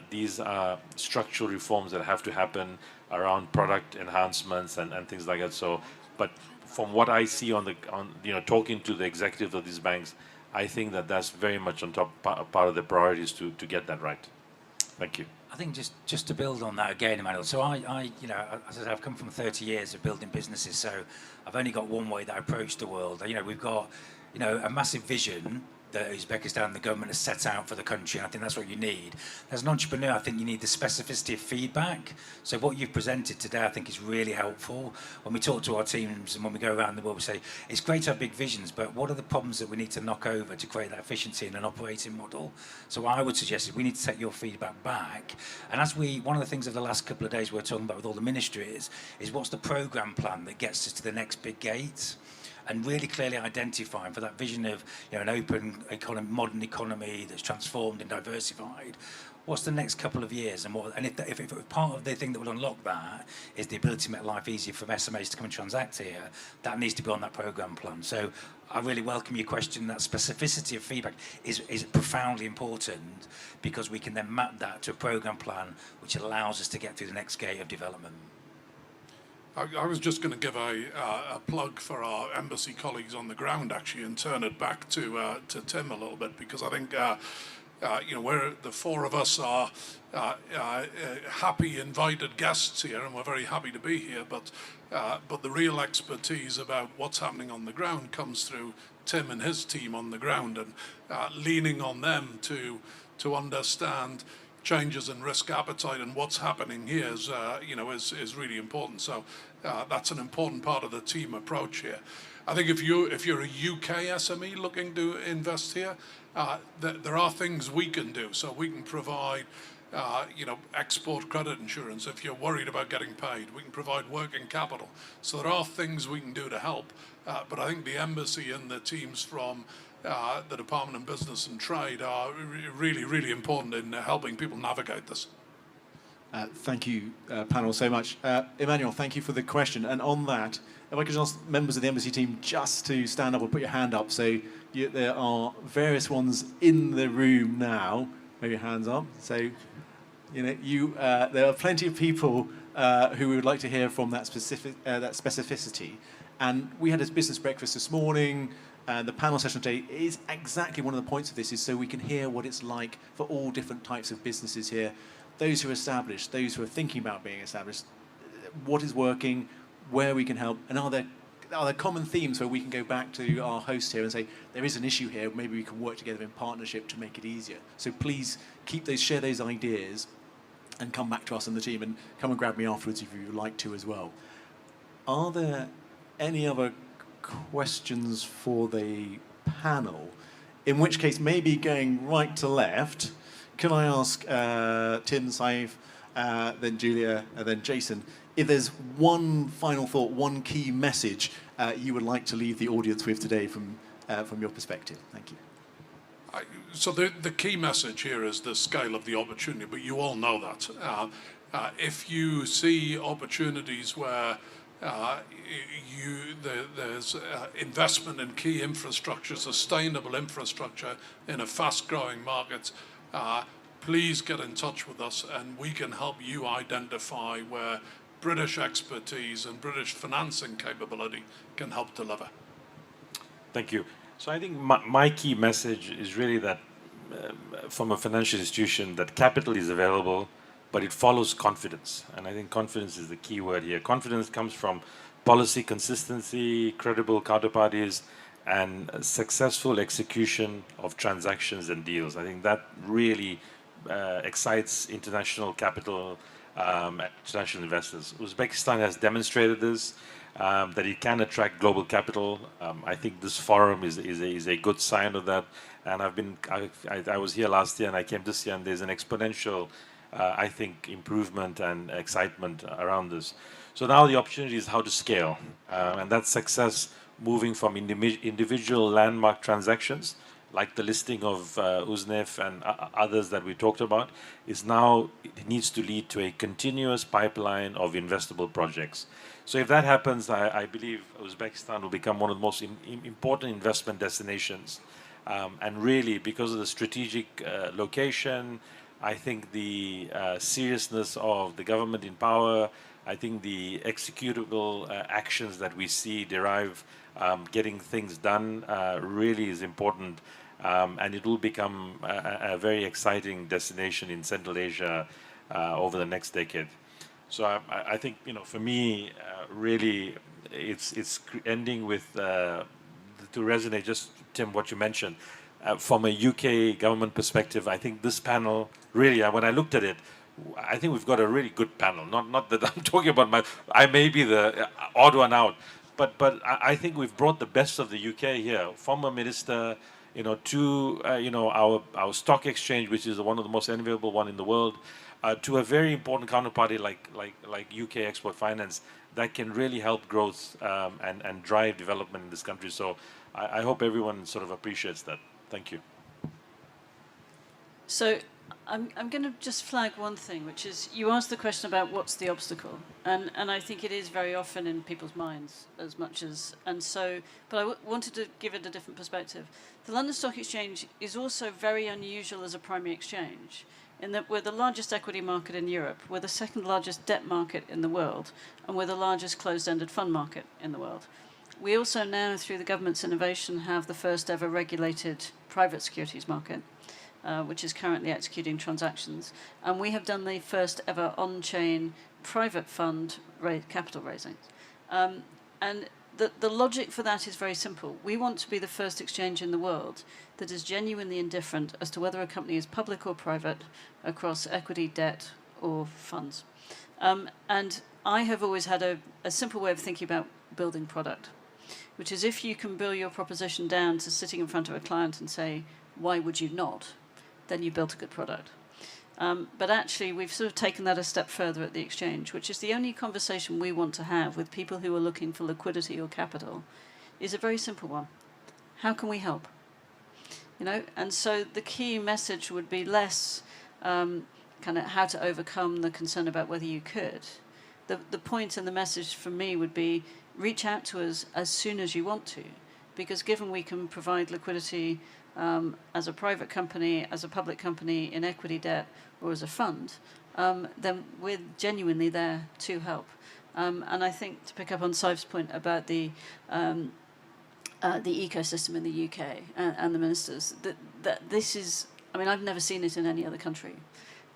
These are structural reforms that have to happen around product enhancements and things like that. So, but from what I see talking to the executives of these banks, I think that's very much on top part of the priorities to get that right. Thank you. I think just to build on that again, Emmanuel. So I as I said, I've come from 30 years of building businesses, so I've only got one way that I approach the world. We've got a massive vision that Uzbekistan, the government, has set out for the country, and I think that's what you need. As an entrepreneur, I think you need the specificity of feedback. So what you've presented today, I think, is really helpful. When we talk to our teams and when we go around the world, we say, it's great to have big visions, but what are the problems that we need to knock over to create that efficiency in an operating model? So what I would suggest is we need to take your feedback back. And one of the things of the last couple of days we're talking about with all the ministries is what's the programme plan that gets us to the next big gate? And really clearly identifying for that vision of an open economy, modern economy that's transformed and diversified. What's the next couple of years, and if part of the thing that will unlock that is the ability to make life easier for SMEs to come and transact here, that needs to be on that programme plan. So I really welcome your question. That specificity of feedback is profoundly important, because we can then map that to a programme plan which allows us to get through the next gate of development. I was just going to give a plug for our embassy colleagues on the ground, actually, and turn it back to Tim a little bit, because I think we're the four of us are happy invited guests here, and we're very happy to be here. But the real expertise about what's happening on the ground comes through Tim and his team on the ground, and leaning on them to understand changes in risk appetite and what's happening here is really important. So that's an important part of the team approach here. I think if you're a UK SME looking to invest here, there are things we can do. So we can provide export credit insurance if you're worried about getting paid. We can provide working capital. So there are things we can do to help. But I think the embassy and the teams from the Department of Business and Trade are really, really important in helping people navigate this. Thank you, panel, so much. Emmanuel, thank you for the question. And on that, if I could ask members of the embassy team just to stand up or put your hand up. So there are various ones in the room now. maybe hands up. So, there are plenty of people who we would like to hear from that specificity. And we had a business breakfast this morning. The panel session today is exactly one of the points of this, is so we can hear what it's like for all different types of businesses here. Those who are established, those who are thinking about being established, what is working, where we can help, and are there common themes where we can go back to our host here and say, there is an issue here, maybe we can work together in partnership to make it easier. So please share those ideas and come back to us and the team, and come and grab me afterwards if you would like to as well. Are there any other questions for the panel? In which case, maybe going right to left, can I ask Tim, Saif, then Julia, and then Jason, if there's one final thought, one key message you would like to leave the audience with today from your perspective? Thank you. So the key message here is the scale of the opportunity, but you all know that. If you see opportunities where there's investment in key infrastructure, sustainable infrastructure in a fast-growing market, please get in touch with us and we can help you identify where British expertise and British financing capability can help deliver. Thank you. So I think my key message is really that from a financial institution, that capital is available, but it follows confidence. And I think confidence is the key word here. Confidence comes from policy consistency, credible counterparties, and successful execution of transactions and deals. I think that really excites international capital, international investors. Uzbekistan has demonstrated this, that it can attract global capital. I think this forum is a good sign of that. And I was here last year and I came this year, and there's an exponential, I think, improvement and excitement around this. So now the opportunity is how to scale, and that success moving from individual landmark transactions, like the listing of Uznef and others that we talked about, is now, it needs to lead to a continuous pipeline of investable projects. So if that happens, I believe Uzbekistan will become one of the most important investment destinations. And really, because of the strategic location, I think the seriousness of the government in power, I think the executable actions that we see derive getting things done really is important. And it will become a very exciting destination in Central Asia over the next decade. So I think, for me, really, it's ending with, to resonate, just Tim, what you mentioned, from a UK government perspective, I think this panel, really, when I looked at it, I think we've got a really good panel. Not that I'm talking about I may be the odd one out, but I think we've brought the best of the UK here, from a minister, to our stock exchange, which is one of the most enviable one in the world, to a very important counterparty like UK Export Finance that can really help growth and drive development in this country. So I hope everyone sort of appreciates that. Thank you. So I'm going to just flag one thing, which is you asked the question about what's the obstacle, and I think it is very often in people's minds as much as, and so, but I wanted to give it a different perspective. The London Stock Exchange is also very unusual as a primary exchange, in that we're the largest equity market in Europe, we're the second largest debt market in the world, and we're the largest closed-ended fund market in the world. We also now, through the government's innovation, have the first ever regulated private securities market, which is currently executing transactions. And we have done the first ever on-chain private fund capital raising. And the logic for that is very simple. We want to be the first exchange in the world that is genuinely indifferent as to whether a company is public or private across equity, debt, or funds. And I have always had a simple way of thinking about building product, which is if you can boil your proposition down to sitting in front of a client and say, why would you not? Then you built a good product. But actually, we've sort of taken that a step further at the exchange, which is the only conversation we want to have with people who are looking for liquidity or capital, is a very simple one. How can we help? And so the key message would be less kind of how to overcome the concern about whether you could. The point and the message for me would be reach out to us as soon as you want to, because given we can provide liquidity as a private company, as a public company, in equity debt, or as a fund, then we're genuinely there to help. And I think, to pick up on Saif's point about the ecosystem in the UK and the ministers, that this is, I mean, I've never seen it in any other country.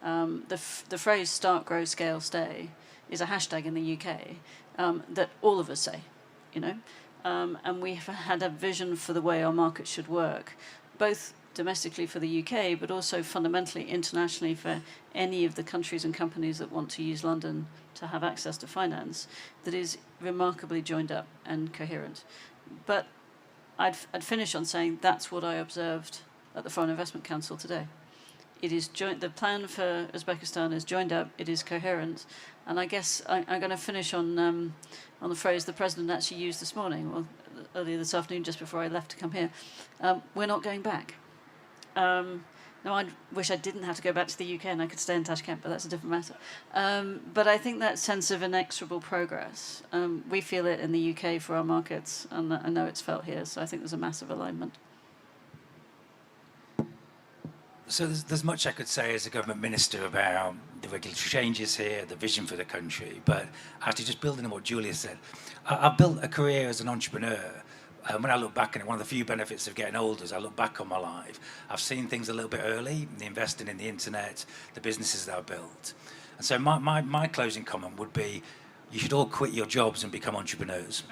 The phrase "start, grow, scale, stay" is a hashtag in the UK that all of us say, you know, and we've had a vision for the way our market should work, both domestically for the UK, but also fundamentally internationally for any of the countries and companies that want to use London to have access to finance, that is remarkably joined up and coherent. But I'd finish on saying that's what I observed at the Foreign Investment Council today. It is the plan for Uzbekistan is joined up, it is coherent, and I guess I'm going to finish on the phrase the President actually used this morning, or earlier this afternoon, just before I left to come here. We're not going back. Now, I wish I didn't have to go back to the UK and I could stay in Tashkent, but that's a different matter. But I think that sense of inexorable progress, we feel it in the UK for our markets, and I know it's felt here, so I think there's a massive alignment. So there's much I could say as a government minister about the regulatory changes here, the vision for the country, but actually just building on what Julia said, I've built a career as an entrepreneur. When I look back on it, one of the few benefits of getting older is I look back on my life. I've seen things a little bit early, the investing in the internet, the businesses that I've built. And so my closing comment would be, you should all quit your jobs and become entrepreneurs.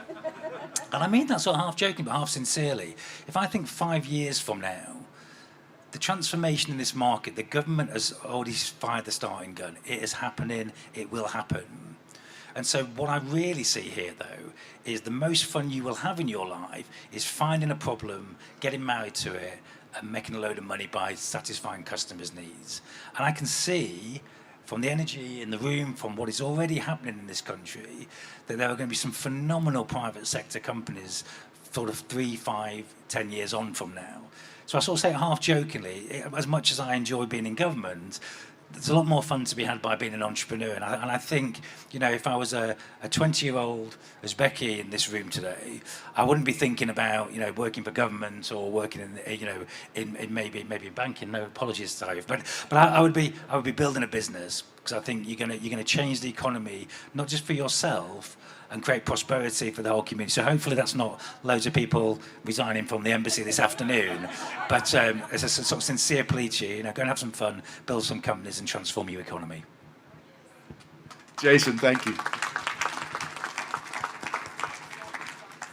And I mean that sort of half joking, but half sincerely. If I think 5 years from now, the transformation in this market, the government has already fired the starting gun. It is happening, it will happen. And so what I really see here, though, is the most fun you will have in your life is finding a problem, getting married to it, and making a load of money by satisfying customers' needs. And I can see from the energy in the room, from what is already happening in this country, that there are going to be some phenomenal private sector companies sort of 3, 5, 10 years on from now. So I sort of say half jokingly, as much as I enjoy being in government, there's a lot more fun to be had by being an entrepreneur. And I think, you know, if I was a 20-year-old Uzbeki in this room today, I wouldn't be thinking about, you know, working for government or working in, you know, in maybe banking. No apologies, Saif. But I would be building a business, because I think you're gonna change the economy, not just for yourself, and create prosperity for the whole community. So hopefully that's not loads of people resigning from the embassy this afternoon, but it's a sort of sincere plea to you, go and have some fun, build some companies and transform your economy. Jason, thank you.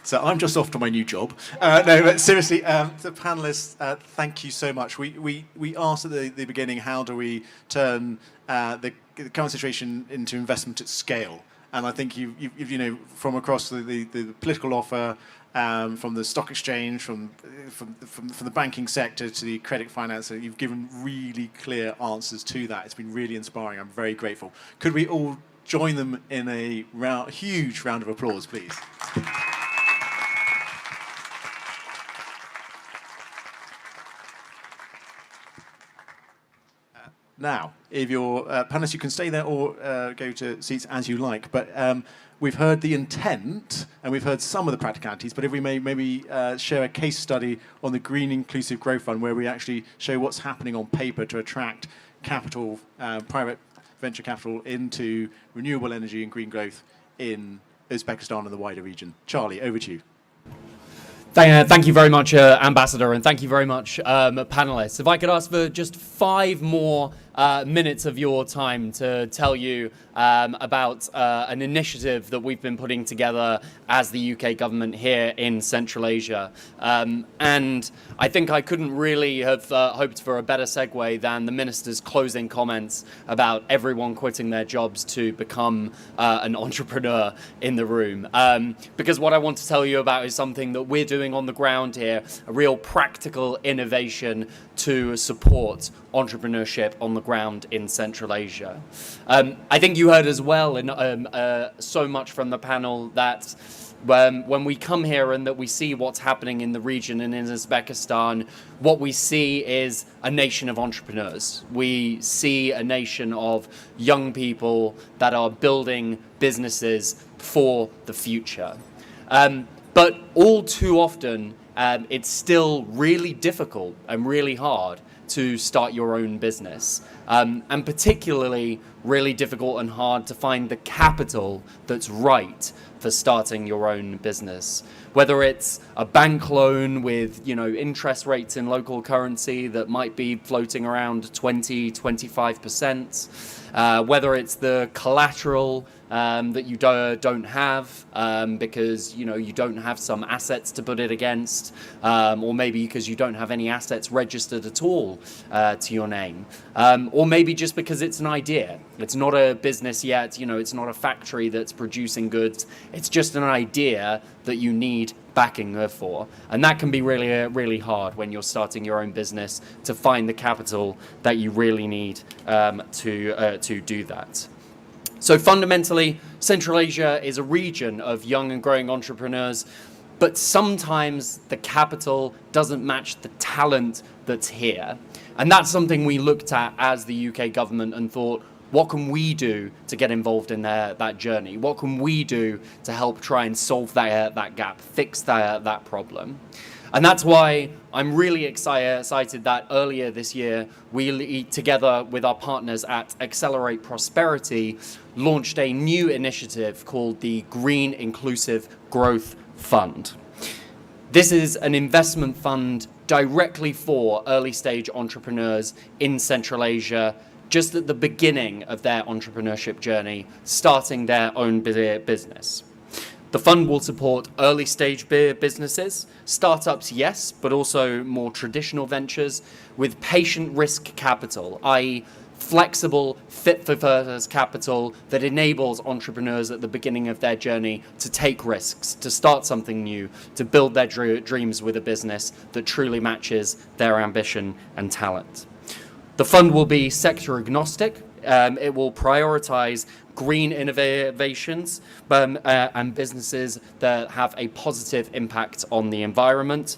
So I'm just off to my new job. No, but seriously, the panelists, thank you so much. We asked at the beginning, how do we turn the current situation into investment at scale? And I think you know, from across the political offer, from the stock exchange, from the banking sector to the credit finance, you've given really clear answers to that. It's been really inspiring. I'm very grateful. Could we all join them in a huge round of applause, please? Now, if you're panelists, you can stay there or go to seats as you like. But we've heard the intent and we've heard some of the practicalities. But if we may maybe share a case study on the Green Inclusive Growth Fund, where we actually show what's happening on paper to attract capital, private venture capital into renewable energy and green growth in Uzbekistan and the wider region. Charlie, over to you. Thank you very much, Ambassador, and thank you very much, panelists. If I could ask for just 5 more minutes of your time to tell you about an initiative that we've been putting together as the UK government here in Central Asia. And I think I couldn't really have hoped for a better segue than the Minister's closing comments about everyone quitting their jobs to become an entrepreneur in the room. Because what I want to tell you about is something that we're doing on the ground here, a real practical innovation to support entrepreneurship on the ground in Central Asia. I think you heard as well so much from the panel that when we come here and that we see what's happening in the region and in Uzbekistan, what we see is a nation of entrepreneurs. We see a nation of young people that are building businesses for the future. But all too often it's still really difficult and really hard to start your own business, and particularly really difficult and hard to find the capital that's right for starting your own business. Whether it's a bank loan with, interest rates in local currency that might be floating around 20-25%, whether it's the collateral that you don't have because you don't have some assets to put it against, or maybe because you don't have any assets registered at all to your name, or maybe just because it's an idea. It's not a business yet, it's not a factory that's producing goods. It's just an idea that you need backing for, and that can be really hard when you're starting your own business, to find the capital that you really need to do that. So fundamentally, Central Asia is a region of young and growing entrepreneurs, but sometimes the capital doesn't match the talent that's here. And that's something we looked at as the UK government and thought, what can we do to get involved in that journey? What can we do to help try and solve that gap, fix that problem? And that's why I'm really excited that earlier this year, we, together with our partners at Accelerate Prosperity, launched a new initiative called the Green Inclusive Growth Fund. This is an investment fund directly for early stage entrepreneurs in Central Asia, just at the beginning of their entrepreneurship journey, starting their own business. The fund will support early stage businesses, startups, yes, but also more traditional ventures with patient risk capital, i.e. flexible, fit for purpose capital that enables entrepreneurs at the beginning of their journey to take risks, to start something new, to build their dreams with a business that truly matches their ambition and talent. The fund will be sector agnostic. It will prioritize green innovations and businesses that have a positive impact on the environment.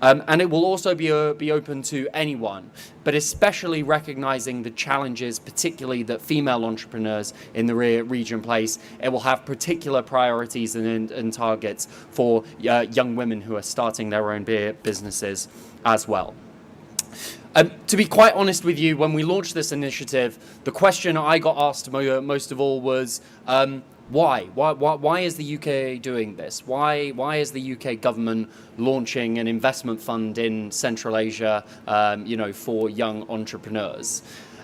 And it will also be open to anyone, but especially recognizing the challenges, particularly that female entrepreneurs in the region place. It will have particular priorities and targets for young women who are starting their own businesses as well. To be quite honest with you, when we launched this initiative, the question I got asked most of all was, why? Why is the UK doing this? Why is the UK government launching an investment fund in Central Asia, for young entrepreneurs?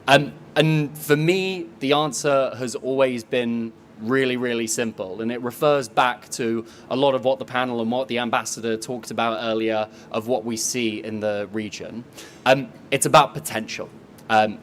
And for me, the answer has always been really simple, and it refers back to a lot of what the panel and what the ambassador talked about earlier of what we see in the region. It's about potential.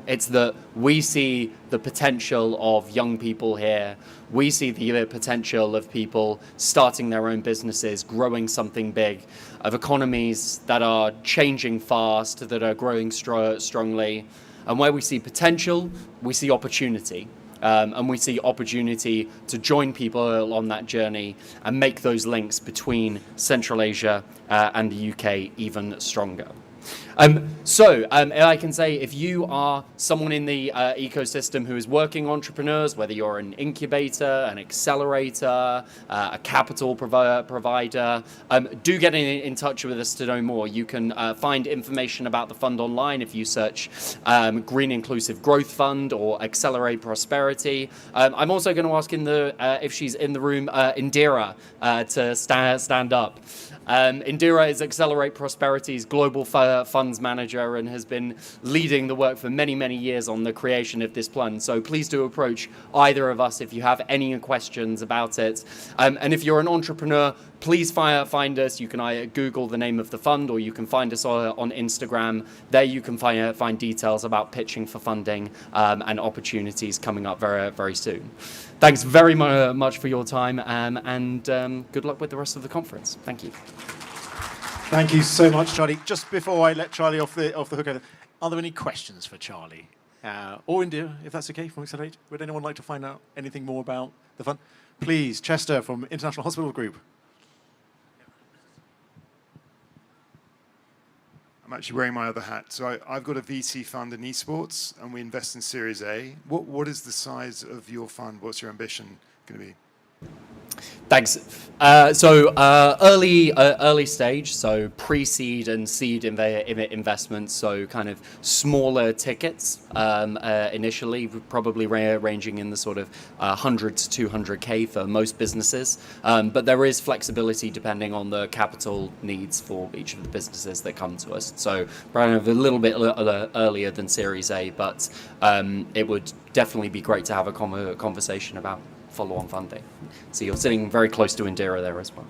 It's that we see the potential of young people here. We see the potential of people starting their own businesses, growing something big, of economies that are changing fast, that are growing strongly. And where we see potential, we see opportunity. And we see opportunity to join people on that journey and make those links between Central Asia and the UK even stronger. So I can say, if you are someone in the ecosystem who is working entrepreneurs, whether you're an incubator, an accelerator, a capital provider, do get in touch with us to know more. You can find information about the fund online if you search Green Inclusive Growth Fund or Accelerate Prosperity. I'm also going to ask if she's in the room, Indira, to stand up. Indira is Accelerate Prosperity's global funds manager and has been leading the work for many years on the creation of this fund. So please do approach either of us if you have any questions about it. And if you're an entrepreneur, please find us. You can either Google the name of the fund, or you can find us on Instagram. There you can find details about pitching for funding and opportunities coming up very soon. Thanks very much for your time, and good luck with the rest of the conference. Thank you. Thank you so much, Charlie. Just before I let Charlie off the hook, are there any questions for Charlie? Or India, if that's okay, from Accelerate? Would anyone like to find out anything more about the fund? Please, Chester from International Hospital Group. I'm actually wearing my other hat. So I've got a VC fund in esports, and we invest in Series A. What is the size of your fund? What's your ambition going to be? Thanks. Early stage, so pre-seed and seed investments, so kind of smaller tickets initially, probably ranging in the sort of 100 to 200K for most businesses. But there is flexibility depending on the capital needs for each of the businesses that come to us. So kind of a little bit earlier than Series A, but it would definitely be great to have a conversation about follow-on funding. So you're sitting very close to Indira there as well.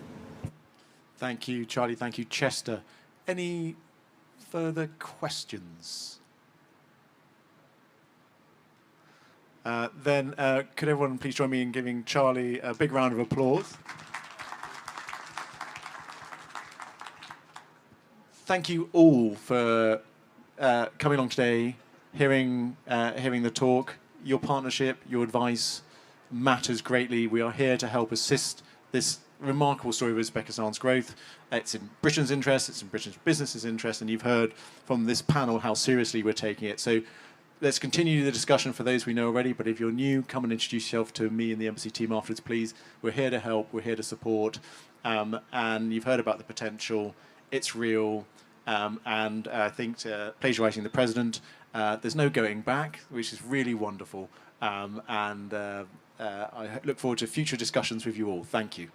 Thank you, Charlie. Thank you, Chester. Any further questions? Then could everyone please join me in giving Charlie a big round of applause? Thank you all for coming along today, hearing the talk. Your partnership, your advice matters greatly. We are here to help assist this remarkable story of Uzbekistan's growth. It's in Britain's interest, it's in British businesses' interest, and you've heard from this panel how seriously we're taking it. So let's continue the discussion for those we know already, but if you're new, come and introduce yourself to me and the embassy team afterwards, please. We're here to help, we're here to support, and you've heard about the potential. It's real, and I think plagiarising the president, there's no going back, which is really wonderful, I look forward to future discussions with you all. Thank you.